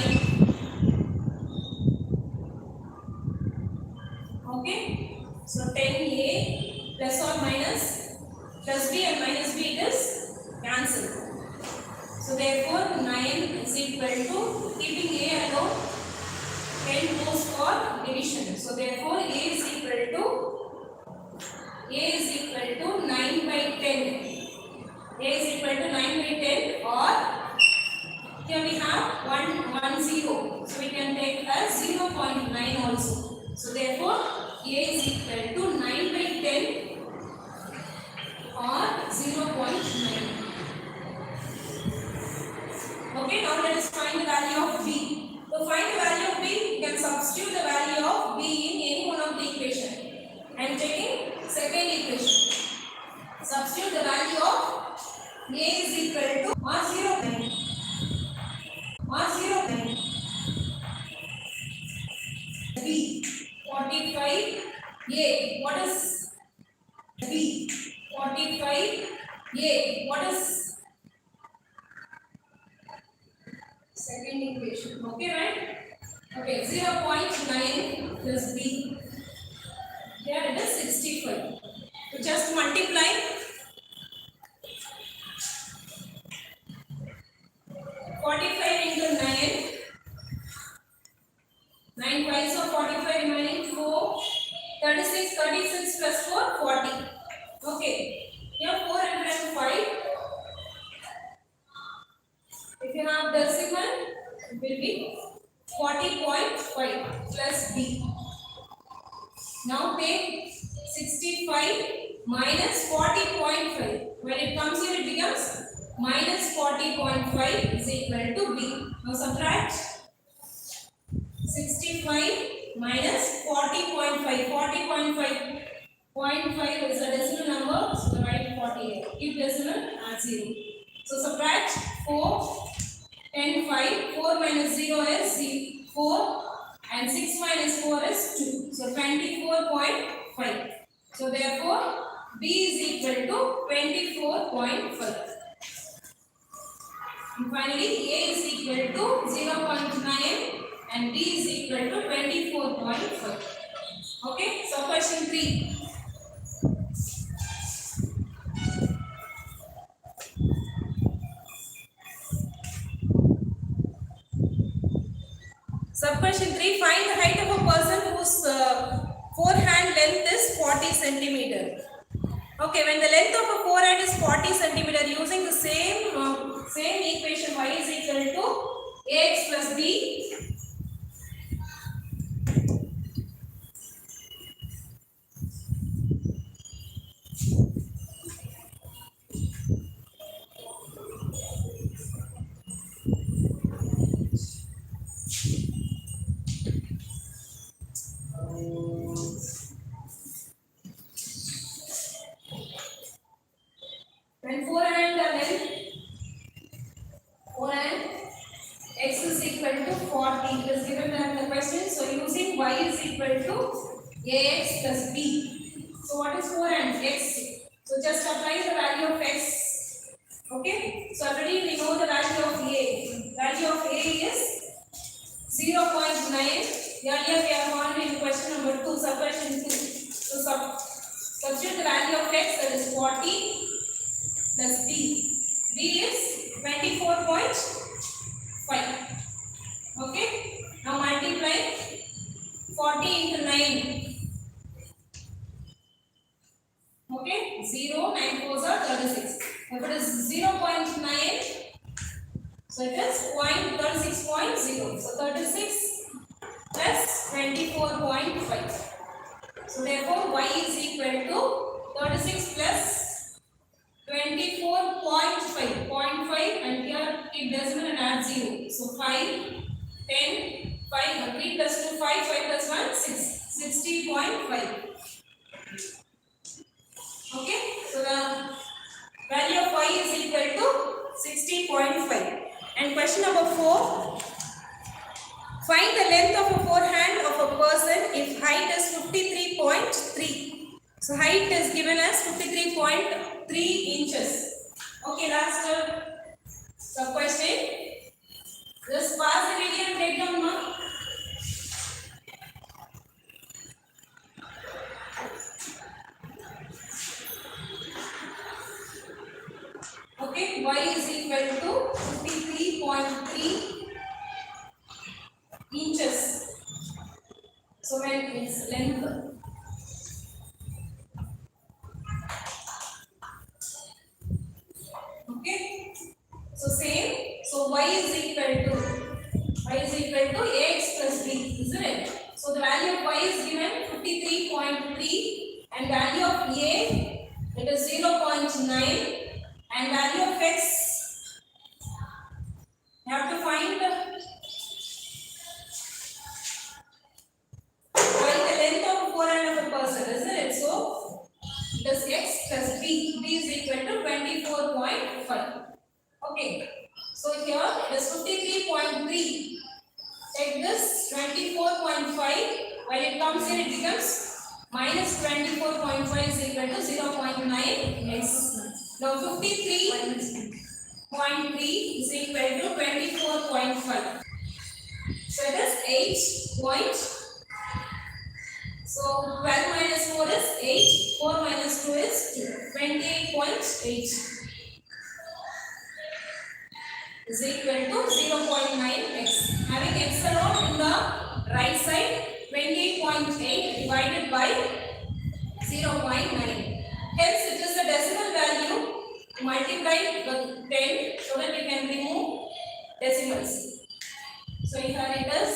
Okay, so 10a plus or minus plus b and minus b it is cancelled. So therefore 9 is equal to, keeping a alone, 10 goes for division. So therefore a is equal to 9 by 10. A is equal to 9 by 10, or here we have 1 0. So we can take as 0.9 also. So therefore a is equal to 9 by 10 or 0.9. Okay, now let us find the value of b. To find the value of b, you can substitute the value of b in any one of the equation. I am taking second equation. Substitute the value of a is equal to 109. 109. b 45. a, what is b? 45. a, what is second equation? Okay, right? Okay, 0.9 plus b. Here it is 65. So just multiply 45 into 9. 9 5s of 45 remaining 4. 36. 36 plus 4, 40. Okay. Here 405. If you have decimal, it will be 40.5 plus b. Now take 65 minus 40.5. When it comes here, it becomes minus 40.5 is equal to b. Now subtract 65 minus 40.5. 40.5. 0.5 is a decimal number, so write 48. Keep decimal as 0. So subtract 4, 10, 5. 4 minus 0 is 4. And 6 minus 4 is 2. So 24.5. So therefore, b is equal to 24.5. And finally, a is equal to 0.9 and b is equal to 24.5. Okay, so question 3. Sub-question 3, find the height of a person whose forehand length is 40 centimeter. Okay, when the length of a forehand is 40 centimeter, using the same equation, y is equal to ax plus b. When forehand length, forehand x is equal to 40. It is given in the question. So using y is equal to ax plus b. So what is forehand? X. So just apply the value of x. Okay. So already we know the value of a. Value of a is 0.9. Earlier we have found in question number 2, subquestion 2. So substitute the value of x, that is 40 plus b. b is 24.5. Okay. Now multiply 40 into 9. Okay. 0, 9 4s are 36. If it is 0.9, so it is 36.0. So 36 plus 24.5. So therefore y is equal to 36 plus 24.5. 0.5 and here keep decimal and add 0. So 5, 10, 5, 3 plus 2, 5, 5 plus 1, 6. 60.5. Okay. So the value of y is equal to 60.5. And question number 4. Find the length of a forehand of a person if height is 53.3. So height is given as 53.3 inches. Okay, last question. Just pass the video and break down now. Okay, y is equal to 53.3 inches. So when its length okay. So same. So y is equal to ax plus b, isn't it? So the value of y is given 53.3 and value of a It is 0.9 and value of x you have to find well the length of forehand of a person, isn't it? So it is x plus b. B is equal to 24.5. Okay. So here it is 53.3. Take this 24.5. When it comes in, it becomes minus 24.5 is equal to 0.9x. Now 53.3 is equal to 24.5. So it is 8 point. So 12 minus 4 is 8. 4 minus 2 is 28.8. Is equal to 0.9x. Having x alone in the right side, 28.8 divided by 0.9. Hence, it is a decimal value multiplied with 10 so that we can remove decimals. So here it is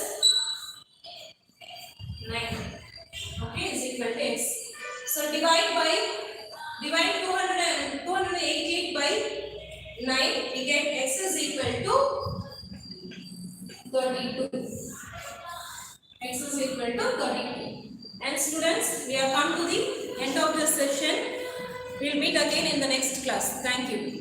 9. Okay, is equal to x. So divide 288 by 9, we get x is equal to 32. X is equal to 32. And students, we have come to the end of this session. We will meet again in the next class. Thank you.